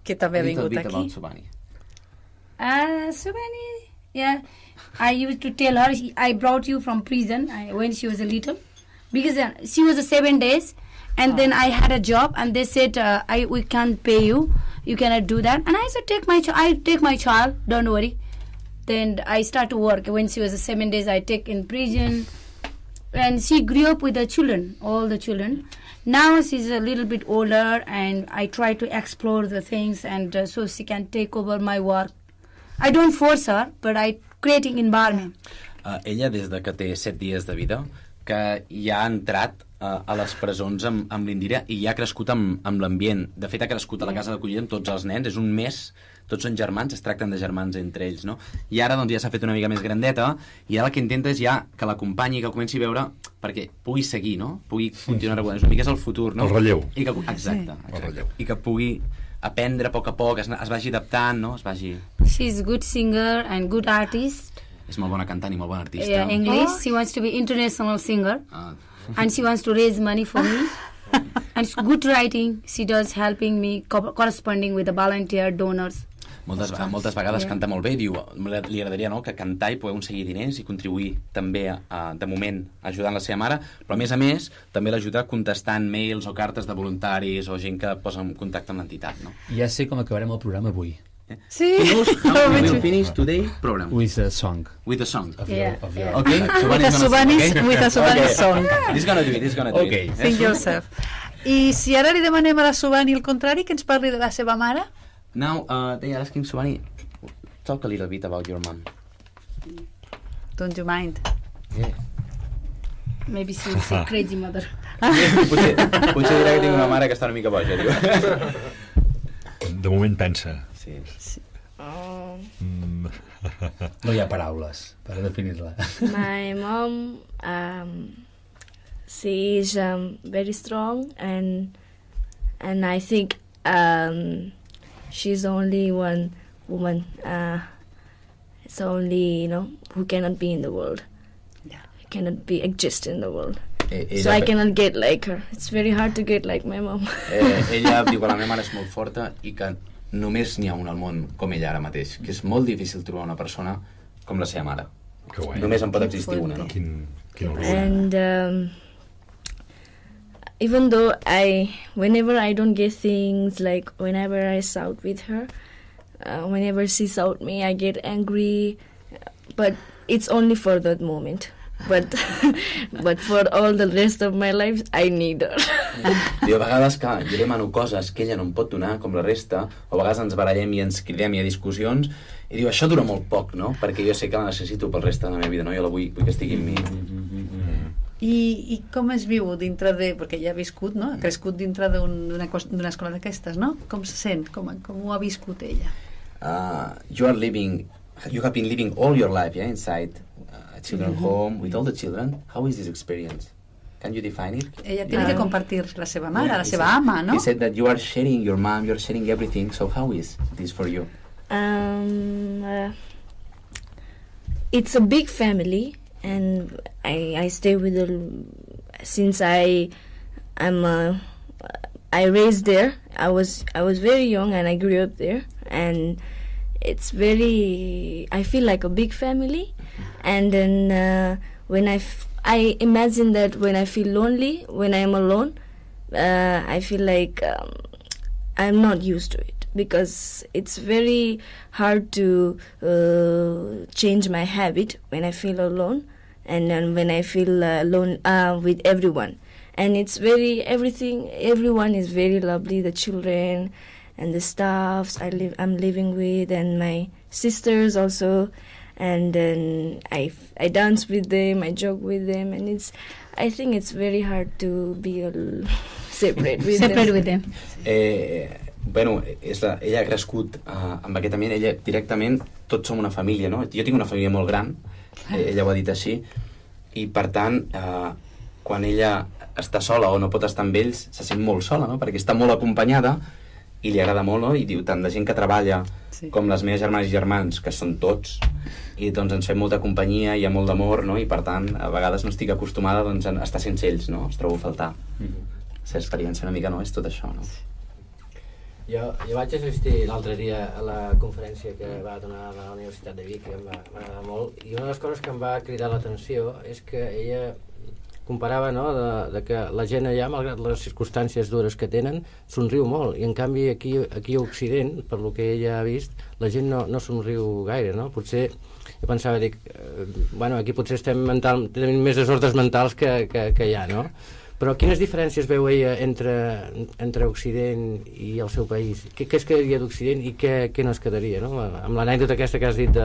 Que també ha vingut aquí. Subhani, I used to tell her, I brought you from prison when she was a little, because she was 7 days, and then I had a job, and they said, we can't pay you, you cannot do that. And I said, I take my child, don't worry. Then I start to work. When she was 7 days, I take in prison. And she grew up with the children, all the children. Now she's a little bit older, and I try to explore the things, and so she can take over my work. I don't force her, but I creating environment. Ella, des de que té 7 dies de vida, que ja ha entrat a les presons amb l'Indira i ja ha crescut amb l'ambient. De fet, ha crescut a la casa d'acollida amb tots els nens. És un mes, tots són germans, es tracten de germans entre ells, no? I ara doncs, ja s'ha fet una mica més grandeta i ara el que intenta és ja que l'acompanyi, que comenci a veure perquè pugui seguir, no? Pugui continuar regulant. És una mica és el futur, no? El relleu. Exacte. I que pugui aprendre a poc, es vagi adaptant, no? She's good singer and good artist. És molt bona cantant i molt bona artista. English. She wants to be international singer. And she wants to raise money for me. And it's good writing. She does helping me corresponding with the volunteer donors. Moltes vegades canta molt bé, diu, li agradaria, no?, que cantar i poder aconseguir diners i contribuir també, de moment, ajudant la seva mare, però a més, també l'ajuda contestant mails o cartes de voluntaris o gent que posa en contacte amb l'entitat, no? Ja sé com acabarem el programa avui. Sí. How we will finish today program? With a song. With a song. Okay. Okay. With a Subanis song. He's gonna do it. Okay. Think yourself. I si ara li demanem a la Subani el contrari, que ens parli de la seva mare? Now, they are asking Subani, talk a little bit about your mom. Don't you mind? Yeah. Maybe she's a crazy mother. Potser dirà que tinc una mare que està una mica boja, diu. De moment pensa. Sí. No hi ha paraules per definir-la. My mom, she is very strong, and I think she's only one woman. It's only, who cannot be in the world. Yeah. Cannot exist in the world. So I cannot get like her. It's very hard to get like my mom. Ella diu que la meva mare és molt forta i que només n'hi ha un al món com ella ara mateix, que és molt difícil trobar una persona com la seva mare. Que guai. Només en pot existir una, no? Quin orgull. And even though whenever I don't get things, like whenever I shout with her, whenever she shout me, I get angry, but it's only for that moment. But for all the rest of my life, I need her. Diu, a vegades que jo demano coses que ella no em pot donar, com la resta, o a vegades ens barallem i ens cridem i hi ha discussions, i diu, això dura molt poc, no? Perquè jo sé que la necessito pel reste de la meva vida, no? Jo la vull que estigui amb mi. I com es viu dintre de... Perquè ella ha viscut, no? Ha crescut dintre d'una escola d'aquestes, no? Com se sent? Com ho ha viscut ella? You have been living all your life, yeah, inside a children's home with all the children. How is this experience? Can you define it? Ella tiene que compartir la seva mare, la seva ama, no? He said that you are sharing your mom, you're sharing everything. So how is this for you? It's a big family, and I stay with her since I raised there. I was very young and I grew up there, and it's I feel like a big family. And then when I imagine that when I feel lonely, when I'm alone, I feel like I'm not used to it, because it's very hard to change my habit when I feel alone, and then when I feel alone with everyone. And it's everyone is very lovely, the children and the staffs I'm living with, and my sisters also. And then I dance with them, I joke with them, and I think it's very hard to be separate with them. Bueno, ella ha crescut amb aquest ambient, ella directament, tots som una família, no? Jo tinc una família molt gran, ella ho ha dit així, i per tant, quan ella està sola o no pot estar amb ells, se sent molt sola, no? Perquè està molt acompanyada i li agrada molt, no? I diu, tant de gent que treballa com les meves germanes i germans, que són tots, i doncs ens fem molta companyia, hi ha molt d'amor, no? I per tant, a vegades no estic acostumada doncs, a estar sense ells, no? Els trobo a faltar. La experiència una mica no és tot això, no? Jo vaig assistir l'altre dia a la conferència que va donar a la Universitat de Vic, que em va agradar molt, i una de les coses que em va cridar l'atenció és que ella comparava, no?, de que la gent allà, malgrat les circumstàncies dures que tenen, somriu molt, i en canvi aquí a Occident, per lo que ella ha vist, la gent no somriu gaire, no? Potser, jo pensava, bueno, aquí potser tenim més desordres mentals que allà, no? Però quines diferències veu ella entre Occident i el seu país? Què es quedaria d'Occident i què no es quedaria, no? Amb l'anècdota aquesta que has dit de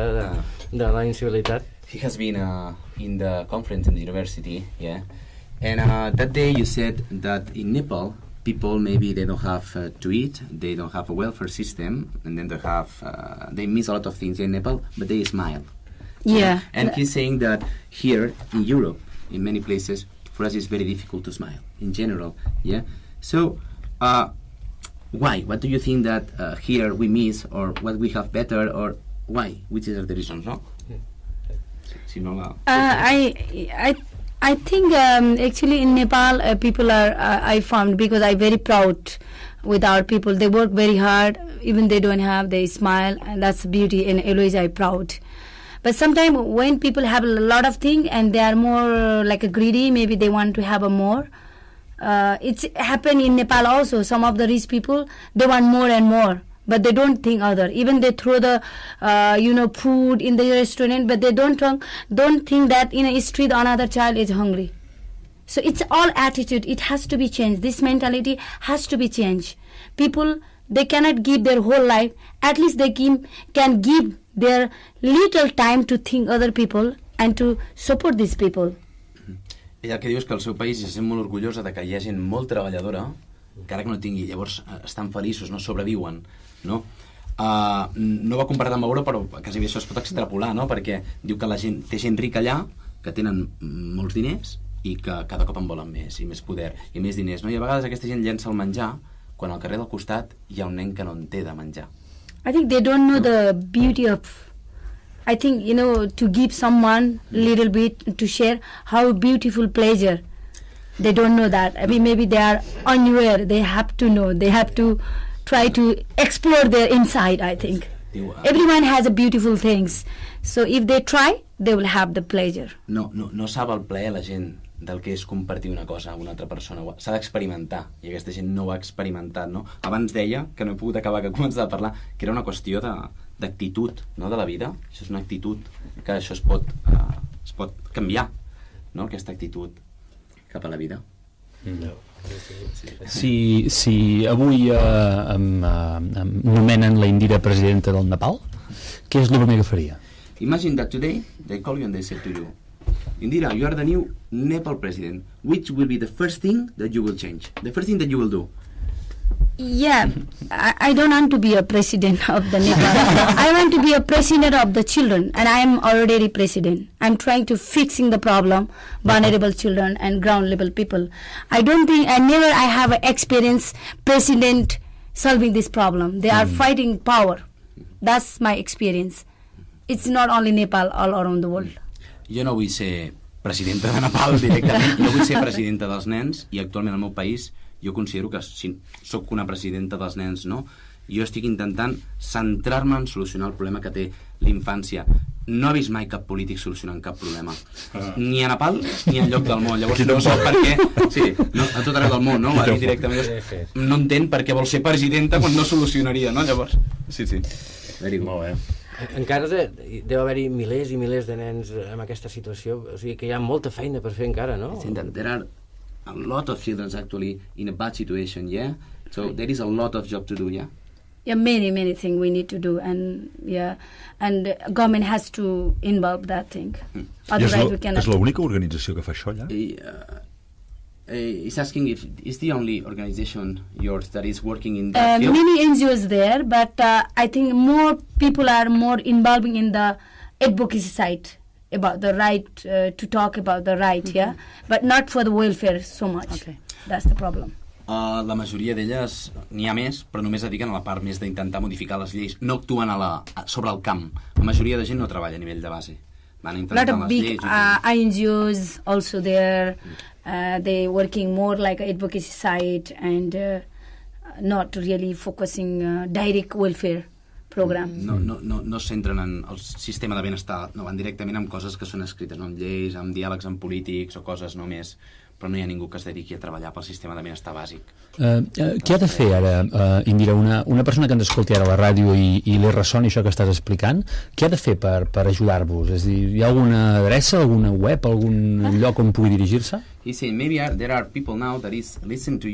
la incivilitat. He has been in the conference in the university, yeah. And that day you said that in Nepal, people maybe they don't have to eat, they don't have a welfare system, and then they miss a lot of things in Nepal, but they smile. Yeah. And he's saying that here in Europe, in many places, for us it's very difficult to smile, in general, yeah. So, why? What do you think that here we miss, or what we have better, or why? Which are the reasons, no? I think actually in Nepal people are I found, because I'm very proud with our people. They work very hard, even they don't have, they smile, and that's beauty, and always I'm proud. But sometimes when people have a lot of things and they are more like a greedy, maybe they want to have a more. It's happened in Nepal also. Some of the rich people, they want more and more, but they don't think other. Even they throw the food in the restaurant, but they don't think that in a street another child is hungry. So it's all attitude. It has to be changed. This mentality has to be changed. People, they cannot give their whole life. At least they can give their little time to think other people and to support these people. I el que dius que el seu país se sent molt orgullosa de que hi ha gent molt treballadora, encara que no tingui, llavors estan feliços, no sobreviuen, no? No va comparat amb Europa, però quasi bé això es pot extrapolar, no? Perquè diu que la gent, té gent rica allà, que tenen molts diners i que cada cop en volen més, i més poder, i més diners, no? I a vegades aquesta gent llença el menjar quan al carrer del costat hi ha un nen que no en té de menjar. I think they don't know the beauty of, I think, to give someone little bit, to share how beautiful pleasure. They don't know that. I mean, maybe they are unaware. They have to know. They have to try to explore their inside, I think. Everyone has a beautiful things. So if they try, they will have the pleasure. No sap el plaer la gent del que és compartir una cosa amb una altra persona. S'ha d'experimentar, i aquesta gent no ho ha experimentat, no? Abans deia, que no he pogut acabar, que començava a parlar, que era una qüestió d'actitud, no?, de la vida. Això és una actitud que això es pot canviar, no?, aquesta actitud cap a la vida. Si avui nomenen la Indira presidenta del Nepal, què és el primer que faria? Imagine that today they call you and they say to you, Indira, you are the new Nepal president. Which will be the first thing that you will change? The first thing that you will do? Yeah, I don't want to be a president of the Nepal. I want to be a president of the children, and I am already president. I'm trying to fixing the problem, vulnerable children and ground level people. I have experience president solving this problem. They are fighting power. That's my experience. It's not only Nepal, all around the world. Jo no vull ser presidenta de Nepal directament, jo vull ser presidenta dels nens, i actualment al meu país jo considero que si soc una presidenta dels nens, no? Jo estic intentant centrar-me en solucionar el problema que té l'infància. No he vist mai cap polític solucionant cap problema, ni a Nepal ni enlloc del món. Llavors no sé per què, sí, no, a tot arreu del món, no? Va dir directament, no entenc per què vol ser presidenta quan no solucionaria, no? Llavors, sí, very good. Molt bé. Encara deu haver-hi milers i milers de nens en aquesta situació, o sigui que hi ha molta feina per fer encara, no? There are a lot of children actually in a bad situation, yeah? So there is a lot of job to do, yeah? Yeah, many things we need to do, and government has to involve that thing. Otherwise we cannot. És l'única organització que fa això allà? He's asking if it's the only organization yours that is working in that field? Many NGOs there, but I think more people are more involving in the advocacy side about the right to talk about the right, yeah, but not for the welfare so much. Okay. That's the problem. La majoria d'elles, n'hi ha més, però només dediquen a la part més d'intentar modificar les lleis. No actuen sobre el camp. La majoria de gent no treballa a nivell de base. Van intentant les lleis. A lot of big NGOs also there. They working more like advocacy side and not really focusing direct welfare program. No es centren en el sistema de benestar, no, van directament amb coses que són escrites, no, amb lleis, amb diàlegs amb polítics o coses només, però no hi ha ningú que es dediqui a treballar pel sistema de benestar bàsic. Què ha de fer ara, Indira, una persona que ens escolti ara a la ràdio i li ressoni això que estàs explicant, què ha de fer per ajudar-vos? És a dir, hi ha alguna adreça, alguna web, algun lloc on pugui dirigir-se? He's saying maybe there are people now that is listening to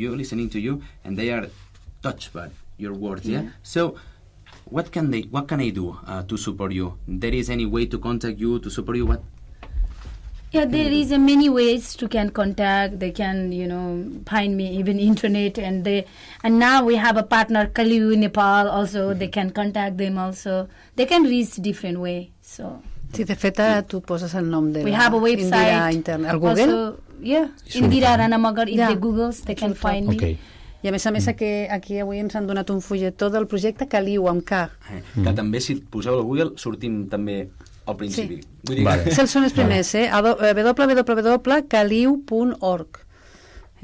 you and they are touched by your words, yeah? So what can I do to support you? There is any way to contact you, to support you? What? Yeah, there is many ways to can contact. They can, find me even internet, and now we have a partner, Kaliu Nepal. Also, they can contact them. Also, they can reach different way. So. Sí, de fet, tu poses el nom de we have a website. Indira al Google. Also, yeah, Indira Ranamagar. If they Googles, they can find me. Okay. I a més aquí avui ens han donat un fulletó del projecte Kaliu amb K. Que també si poseu al Google sortim també al principi. Sí. Vull dir Vale. Són els primers, www.caliu.org.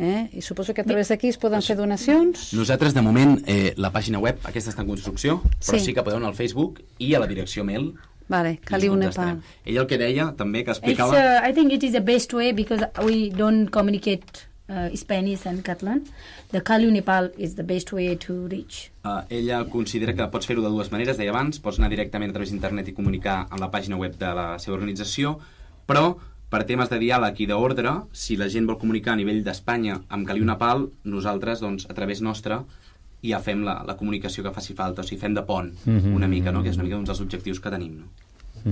I suposo que a través d'aquí es poden fer donacions. Nosaltres, de moment, la pàgina web, aquesta està en construcció, però Sí. sí que podeu anar al Facebook i a la direcció mail. Vale, Caliu Nepal. Ella el que deia, també, que It's, explicava... I think it is the best way because we don't communicate Spanish and Catalan. The Kaliu Nepal is the best way to reach. Ella considera que pots fer-ho de dues maneres, deia abans, pots anar directament a través d'internet i comunicar amb la pàgina web de la seva organització, però per temes de diàleg i d'ordre, si la gent vol comunicar a nivell d'Espanya amb Kaliu Nepal, nosaltres, doncs, a través nostra, ja fem la comunicació que faci falta, o sigui, fem de pont una mica, no? Que és una mica un dels objectius que tenim, no?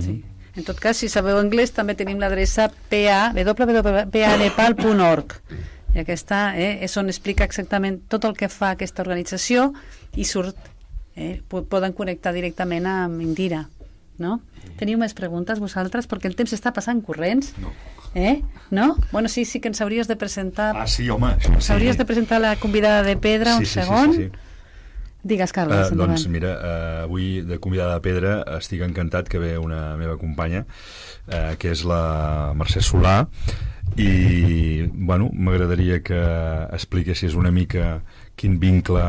Sí. En tot cas, si sabeu anglès, també tenim l'adreça www.panepal.org. I aquesta és on explica exactament tot el que fa aquesta organització i surt, poden connectar directament amb Indira, no? Teniu més preguntes vosaltres? Perquè el temps està passant corrents. No. No? Bueno, sí que ens hauries de presentar... Sí, home. S'hauries de presentar la convidada de Pedra, un segon. Sí. Digues, Carles, endavant. Doncs mira, avui de convidada de Pedra estic encantat que ve una meva companya, que és la Mercè Solà, i bueno, m'agradaria que expliquessis una mica quin vincle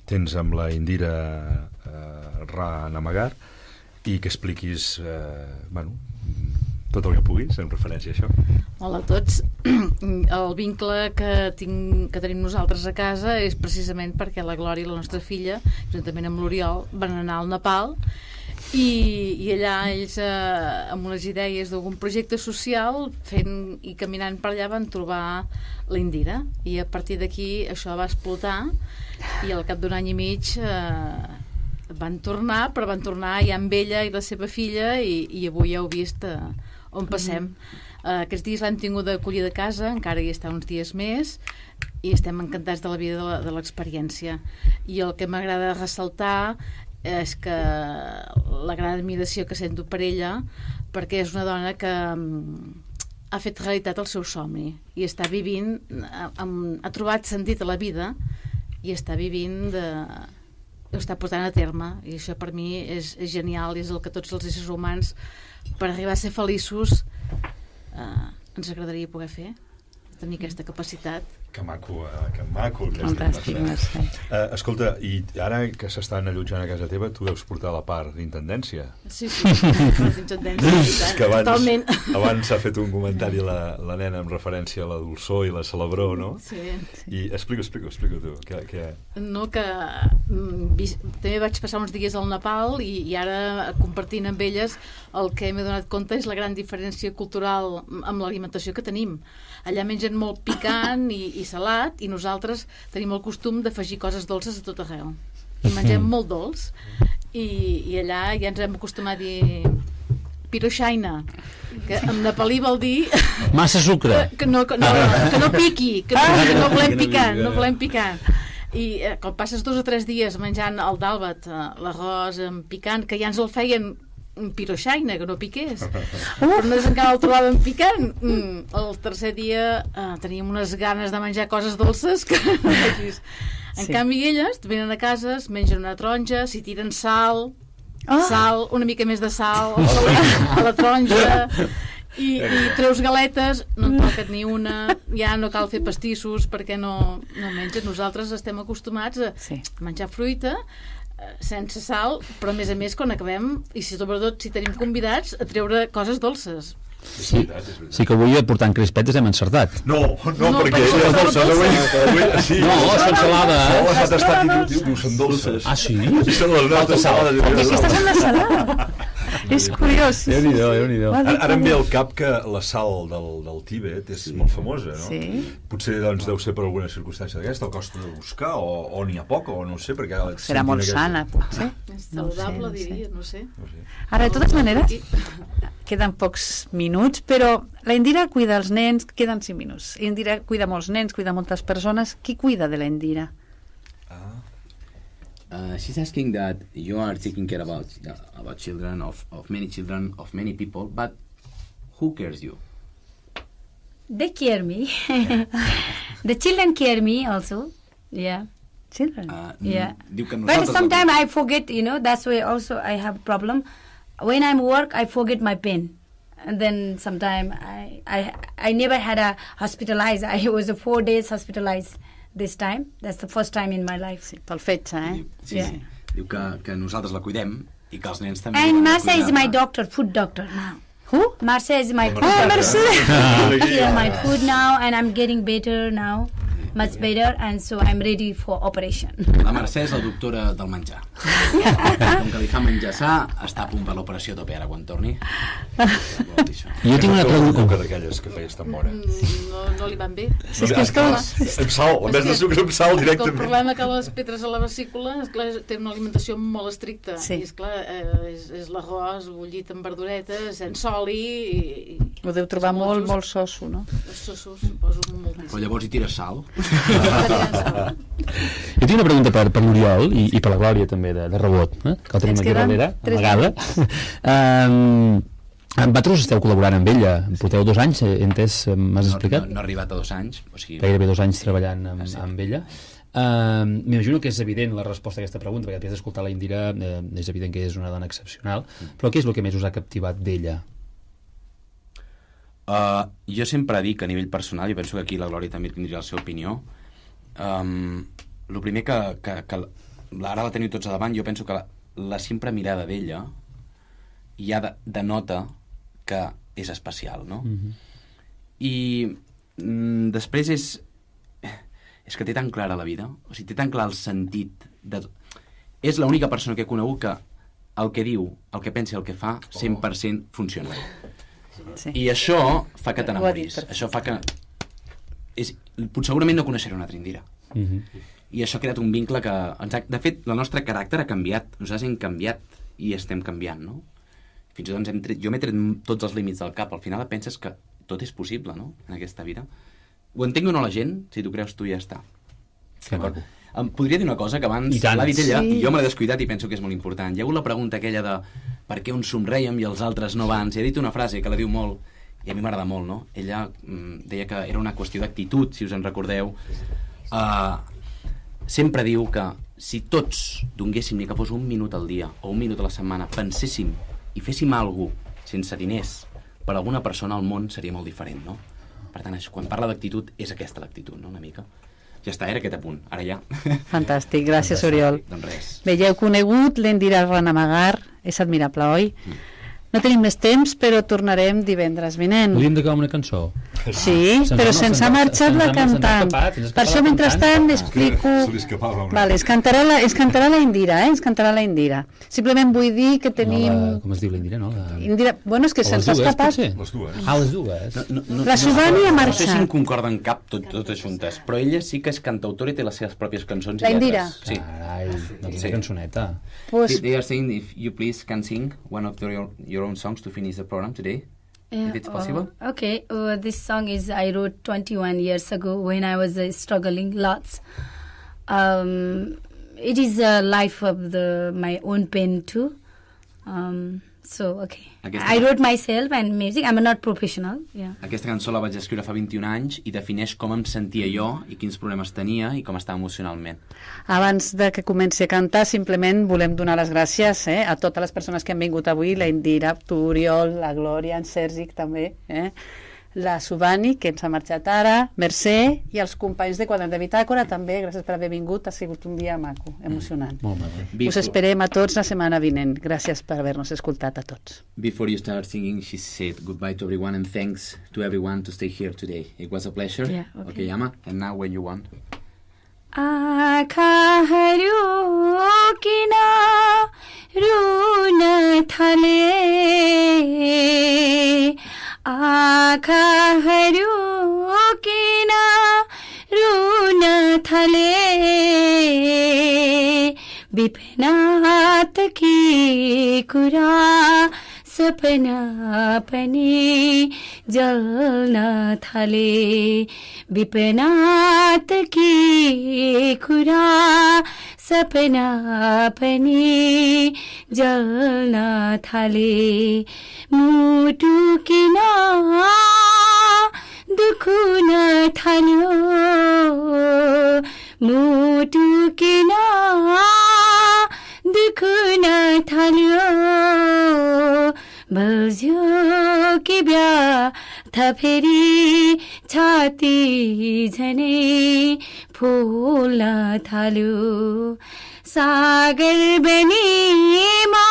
tens amb la Indira Ranamagar i que expliquis tot el que puguis en referència a això. Hola a tots. El vincle que tenim nosaltres a casa és precisament perquè la Glòria, la nostra filla, juntament amb l'Oriol, van anar al Nepal i allà ells amb unes idees d'algun projecte social fent i caminant per allà van trobar la Indira i a partir d'aquí això va explotar i al cap d'un any i mig van tornar, però van tornar ja amb ella i la seva filla i avui ja heu vist on passem. Aquests dies l'hem tingut d'acollir de casa, encara hi està uns dies més i estem encantats de la vida de l'experiència. I el que m'agrada ressaltar és que la gran admiració que sento per ella, perquè és una dona que ha fet realitat el seu somni i està vivint, ha trobat sentit a la vida i està vivint ho està portant a terme i això per mi és genial i és el que tots els éssers humans per arribar a ser feliços ens agradaria poder fer, tenir aquesta capacitat. Que maco, que maco. Fantàstic, Mercè. Escolta, i ara que s'estan allotjant a casa teva, tu deus portar la part d'intendència. Sí, d'intendència. Que Totalment. Abans s'ha fet un comentari la nena amb referència a la dolçor i la celebró, no? Sí. I explica tu. No, que també vaig passar uns dies al Nepal i ara compartint amb elles el que m'he donat compte és la gran diferència cultural amb l'alimentació que tenim. Allà mengen molt picant i salat i nosaltres tenim el costum d'afegir coses dolces a tot arreu i mengem molt dolç i allà ja ens hem acostumat a dir piroshaina, que en nepalí vol dir massa sucre, que no piqui, que no volem picant i quan passes 2 o 3 dies menjant el dàlbat, l'arròs amb picant, que ja ens el feien piroshaina, que no piqués però nosaltres encara el trobàvem picant. El tercer dia teníem unes ganes de menjar coses dolces que no vaig vist. En canvi elles venen a casa, es mengen una taronja, s'hi tiren sal, una mica més de sal a la taronja i treus galetes, no en toca't ni una, ja no cal fer pastissos perquè no menges. Nosaltres estem acostumats a menjar fruita sense sal, però a més quan acabem i sobretot si tenim convidats a treure coses dolces. Sí que avui portant crispetes hem encertat. No, perquè són salada. S'ha tastat i diu són dolces. Ah, sí? I són les nostres salades. I aquestes són les salades. És curiós. Déu-n'hi-do. Ara em ve al cap que la sal del Tíbet és molt famosa, no? Sí. Potser deu ser per alguna circumstància d'aquesta, o costa de buscar, o n'hi ha poca, o no sé, perquè... Serà molt sana, potser. És saludable, diria, no sé. Ara, de totes maneres, queden pocs minuts, però la Indira cuida els nens, queden 5 minuts. Indira cuida molts nens, cuida moltes persones. Qui cuida de la Indira? She's asking that you are taking care about children, of many people, but who cares you? They care me. The children care me also. Yeah. Children? Yeah. Diu que But sometimes I forget, that's why also I have a problem. when I'm work, I forget my pen. And then sometime I never had a hospitalized. I was 4 days hospitalized this time. That's the first time in my life. Sí, pel fetge, eh? Sí, sí. Diu que nosaltres la cuidem i que els nens també... And Marcia is my doctor, food doctor now. Who? Marcia is my food doctor. Merci. Here my food now, and I'm getting better now. Much better, and so I'm ready for operation. La Mercè és la doctora del menjar. Com que li fa menjar sa, està a punt per l'operació tope ara quan torni. Jo tinc una pregunta. Una d'aquelles que feies tan bona. No li van bé. Sí, és que és com... Amb sal, en vez de sucre amb sal El directament. problema que les pedres a la vesícula, esclar, té una alimentació molt estricta. Sí. I esclar, és l'arròs bullit amb verduretes, sense oli i Ho deu trobar molt soso, no? els sossos, suposo moltíssim. Però llavors hi tires sal. Jo tinc una pregunta per l'Oriol i per la Glòria també, de rebot, que el tenim Ens aquí queden darrere, 3 amagada. Vosaltres esteu col·laborant amb ella, porteu 2 anys, he entès, m'has explicat? No ha arribat a 2 anys. O sigui... Gairebé 2 anys treballant amb ella. M'imagino que és evident la resposta a aquesta pregunta, perquè després d'escoltar la Indira és evident que és una dona excepcional, però què és el que més us ha captivat d'ella? Jo sempre dic a nivell personal, i penso que aquí la Glòria també tindria la seva opinió, el primer que ara la teniu tots a davant, jo penso que la simple mirada d'ella ja denota que és especial, no? I després és que té tan clara la vida, o sigui, té tan clar el sentit de... És l'única persona que he conegut que el que diu, el que pensa i el que fa 100% funciona. Sí. I això fa que t'enamoris. Això fa que... Segurament no coneixeré una altra Indira. I això ha creat un vincle que... De fet, el nostre caràcter ha canviat. Nosaltres hem canviat i estem canviant, no? Fins i tot jo m'he tret tots els límits del cap. Al final penses que tot és possible, no?, en aquesta vida. Ho entenc o no la gent? Si tu creus, tu ja està. D'acord? Em podria dir una cosa que abans l'ha dit ella, i jo me l'he descuidat i penso que és molt important. Hi ha hagut la pregunta aquella de per què uns somreiem i els altres no van. I ha dit una frase que la diu molt, i a mi m'agrada molt, no? Ella deia que era una qüestió d'actitud, si us en recordeu. Sempre diu que si tots donéssim ni que fos 1 minut al dia o 1 minut a la setmana, penséssim i féssim alguna cosa sense diners per a alguna persona, el món seria molt diferent, no? Per tant, quan parla d'actitud, és aquesta l'actitud, no?, una mica. Ja està, era aquest apunt, ara ja. Fantàstic, gràcies, Oriol. Doncs res. Bé, ja heu conegut l'Indira Ranamagar, és admirable, oi? No tenim més temps, però tornarem divendres vinent. Podríem acabar amb una cançó? Sí, però se'ns ha marxat la cantant. Per això, mentrestant, explico... Vale, es cantarà la Indira, Ens cantarà la Indira. Simplement vull dir que tenim... Com es diu la Indira, no? Indira... Bueno, és que se'ns ha escapat... Les dues. Ah, les dues. La Subhani ha marxat. No sé si em concorden cap totes juntes, però ella sí que és cantautora i té les seves pròpies cançons. La Indira? Sí. Carai, doncs una cançoneta. They are saying if you please can sing one of your own songs to finish the program today. If it's possible. Okay, this song is I wrote 21 years ago when I was struggling lots. It is a life of my own pain too. So, okay. I wrote myself and music. I'm not professional. Yeah. Aquesta cançó la vaig escriure fa 21 anys i defineix com em sentia jo i quins problemes tenia i com estava emocionalment. Abans de que comenci a cantar, simplement volem donar les gràcies a totes les persones que han vingut avui, la Indira, tu, Oriol, la Glòria, en Sergi també, la Subhani, que ens ha marxat ara, Mercè, i els companys de Quadern de Bitàcora també, gràcies per haver vingut, ha sigut un dia maco, emocionant. Molt maco. Us esperem a tots la setmana vinent. Gràcies per haver-nos escoltat a tots. Before you start singing, she said goodbye to everyone and thanks to everyone to stay here today. It was a pleasure. Yeah, okay. Yama, and now when you want. आँखाहरू किन रुन थाले आँखाहरू किन रुन थाले विपनात की कुरा सपना पनि जल्न थाले विपनात की कुरा सपना पनि जल्न थाले मुटु किन दुखुन थाल्यो मुटु किन दुखुन थाल्यो बल्झ्यो कि व्यथा फेरि छाती झनै फुल्न थाल्यो सागर बनीमा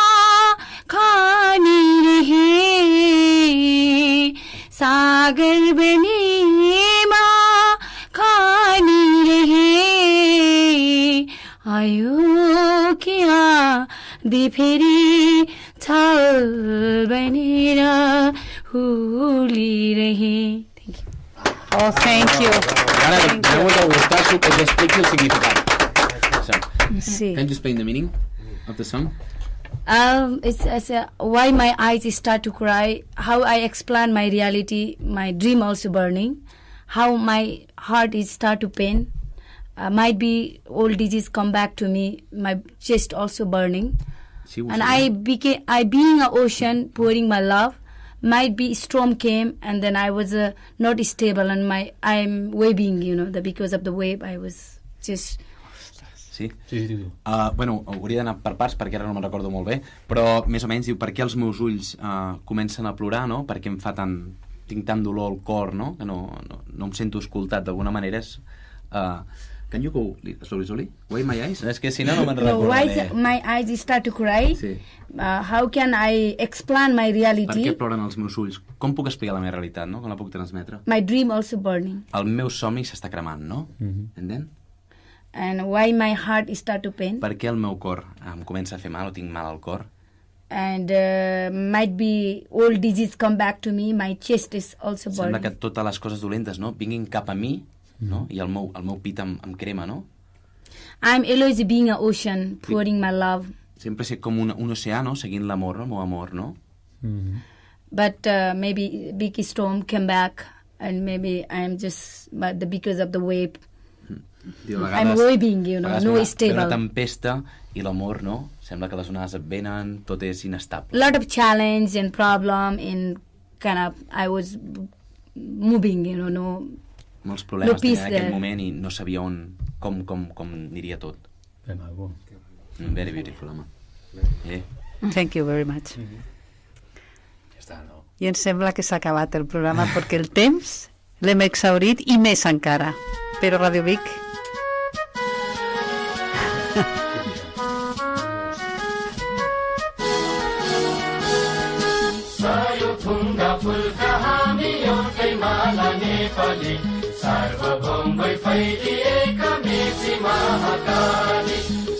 खानी रहे सागर बनीमा खानी रहे आयो क्या दि फेरि छल बनेर हुलिरहे. Thank you. Oh, thank you. Ara, pregunta a Gustavo que expliqui el significat. Sí. Can you explain the meaning of the song? It's why my eyes start to cry, how I explain my reality, my dream also burning, how my heart is start to pain. Might be old disease come back to me, my chest also burning. And I being an ocean pouring my love. Might be storm came and then I was not stable and I'm waving, because of the wave I was just... Sí? Bueno, hauria d'anar per parts perquè ara no me'n recordo molt bé, però més o menys diu per què els meus ulls comencen a plorar, no? Perquè em fa tinc tant dolor al cor, no? Que no em sento escoltat d'alguna manera. Can you go slowly? Why my eyes? És que si no me'n recordo. Why my eyes start to cry? Sí. How can I explain my reality? Per què ploren els meus ulls? Com puc explicar la meva realitat, no? Com la puc transmetre? My dream also burning. El meu somni s'està cremant, no? And then? And why my heart start to pain? Per què el meu cor em comença a fer mal o tinc mal al cor? And might be old disease come back to me, my chest is also burning. Sembla que totes les coses dolentes, no? Vinguin cap a mi, no? I el meu pit em crema, no? I'm always being an ocean, pouring my love. Sempre sé com un oceà, no? Seguint l'amor, el meu amor, no? But maybe big storm came back and maybe I'm just, but because of the wave, I'm waving, no stable. Una tempesta i l'amor, no? Sembla que les onades et venen, tot és inestable. A lot of challenge and problem in kind of, I was moving, no. Molts problemes tenia en aquell moment i no sabia com aniria tot. Ben maco. Very beautiful, home. Thank you very much. Ja està, no? I em sembla que s'ha acabat el programa perquè el temps l'hem exhaurit i més encara. Però Radio Vic... सार्वभौम फैलिएका मेची महाकाली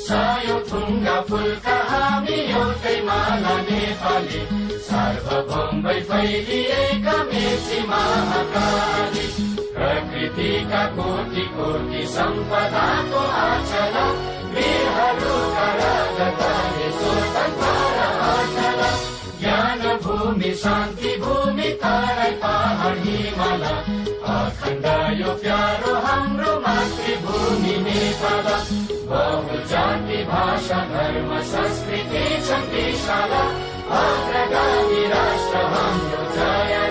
सायो थुङ्गा फुलका हामी एउटै माला नेपाली सार्वभौम फैलिएका मेची महाकाली प्रकृतिका कोटि कोटि सम्पदाको आचला वीरहरूका राजधानी स्वतन्त्र आचला ज्ञान भूमि शान्ति भूमि तराई पहाड हिमाल अखण्ड यो प्यारो हाम्रो मातृभूमि नेपाल बहु जाति भाषा धर्म संस्कृति छन् विशाल अग्रगामी राष्ट्र हाम्रो जय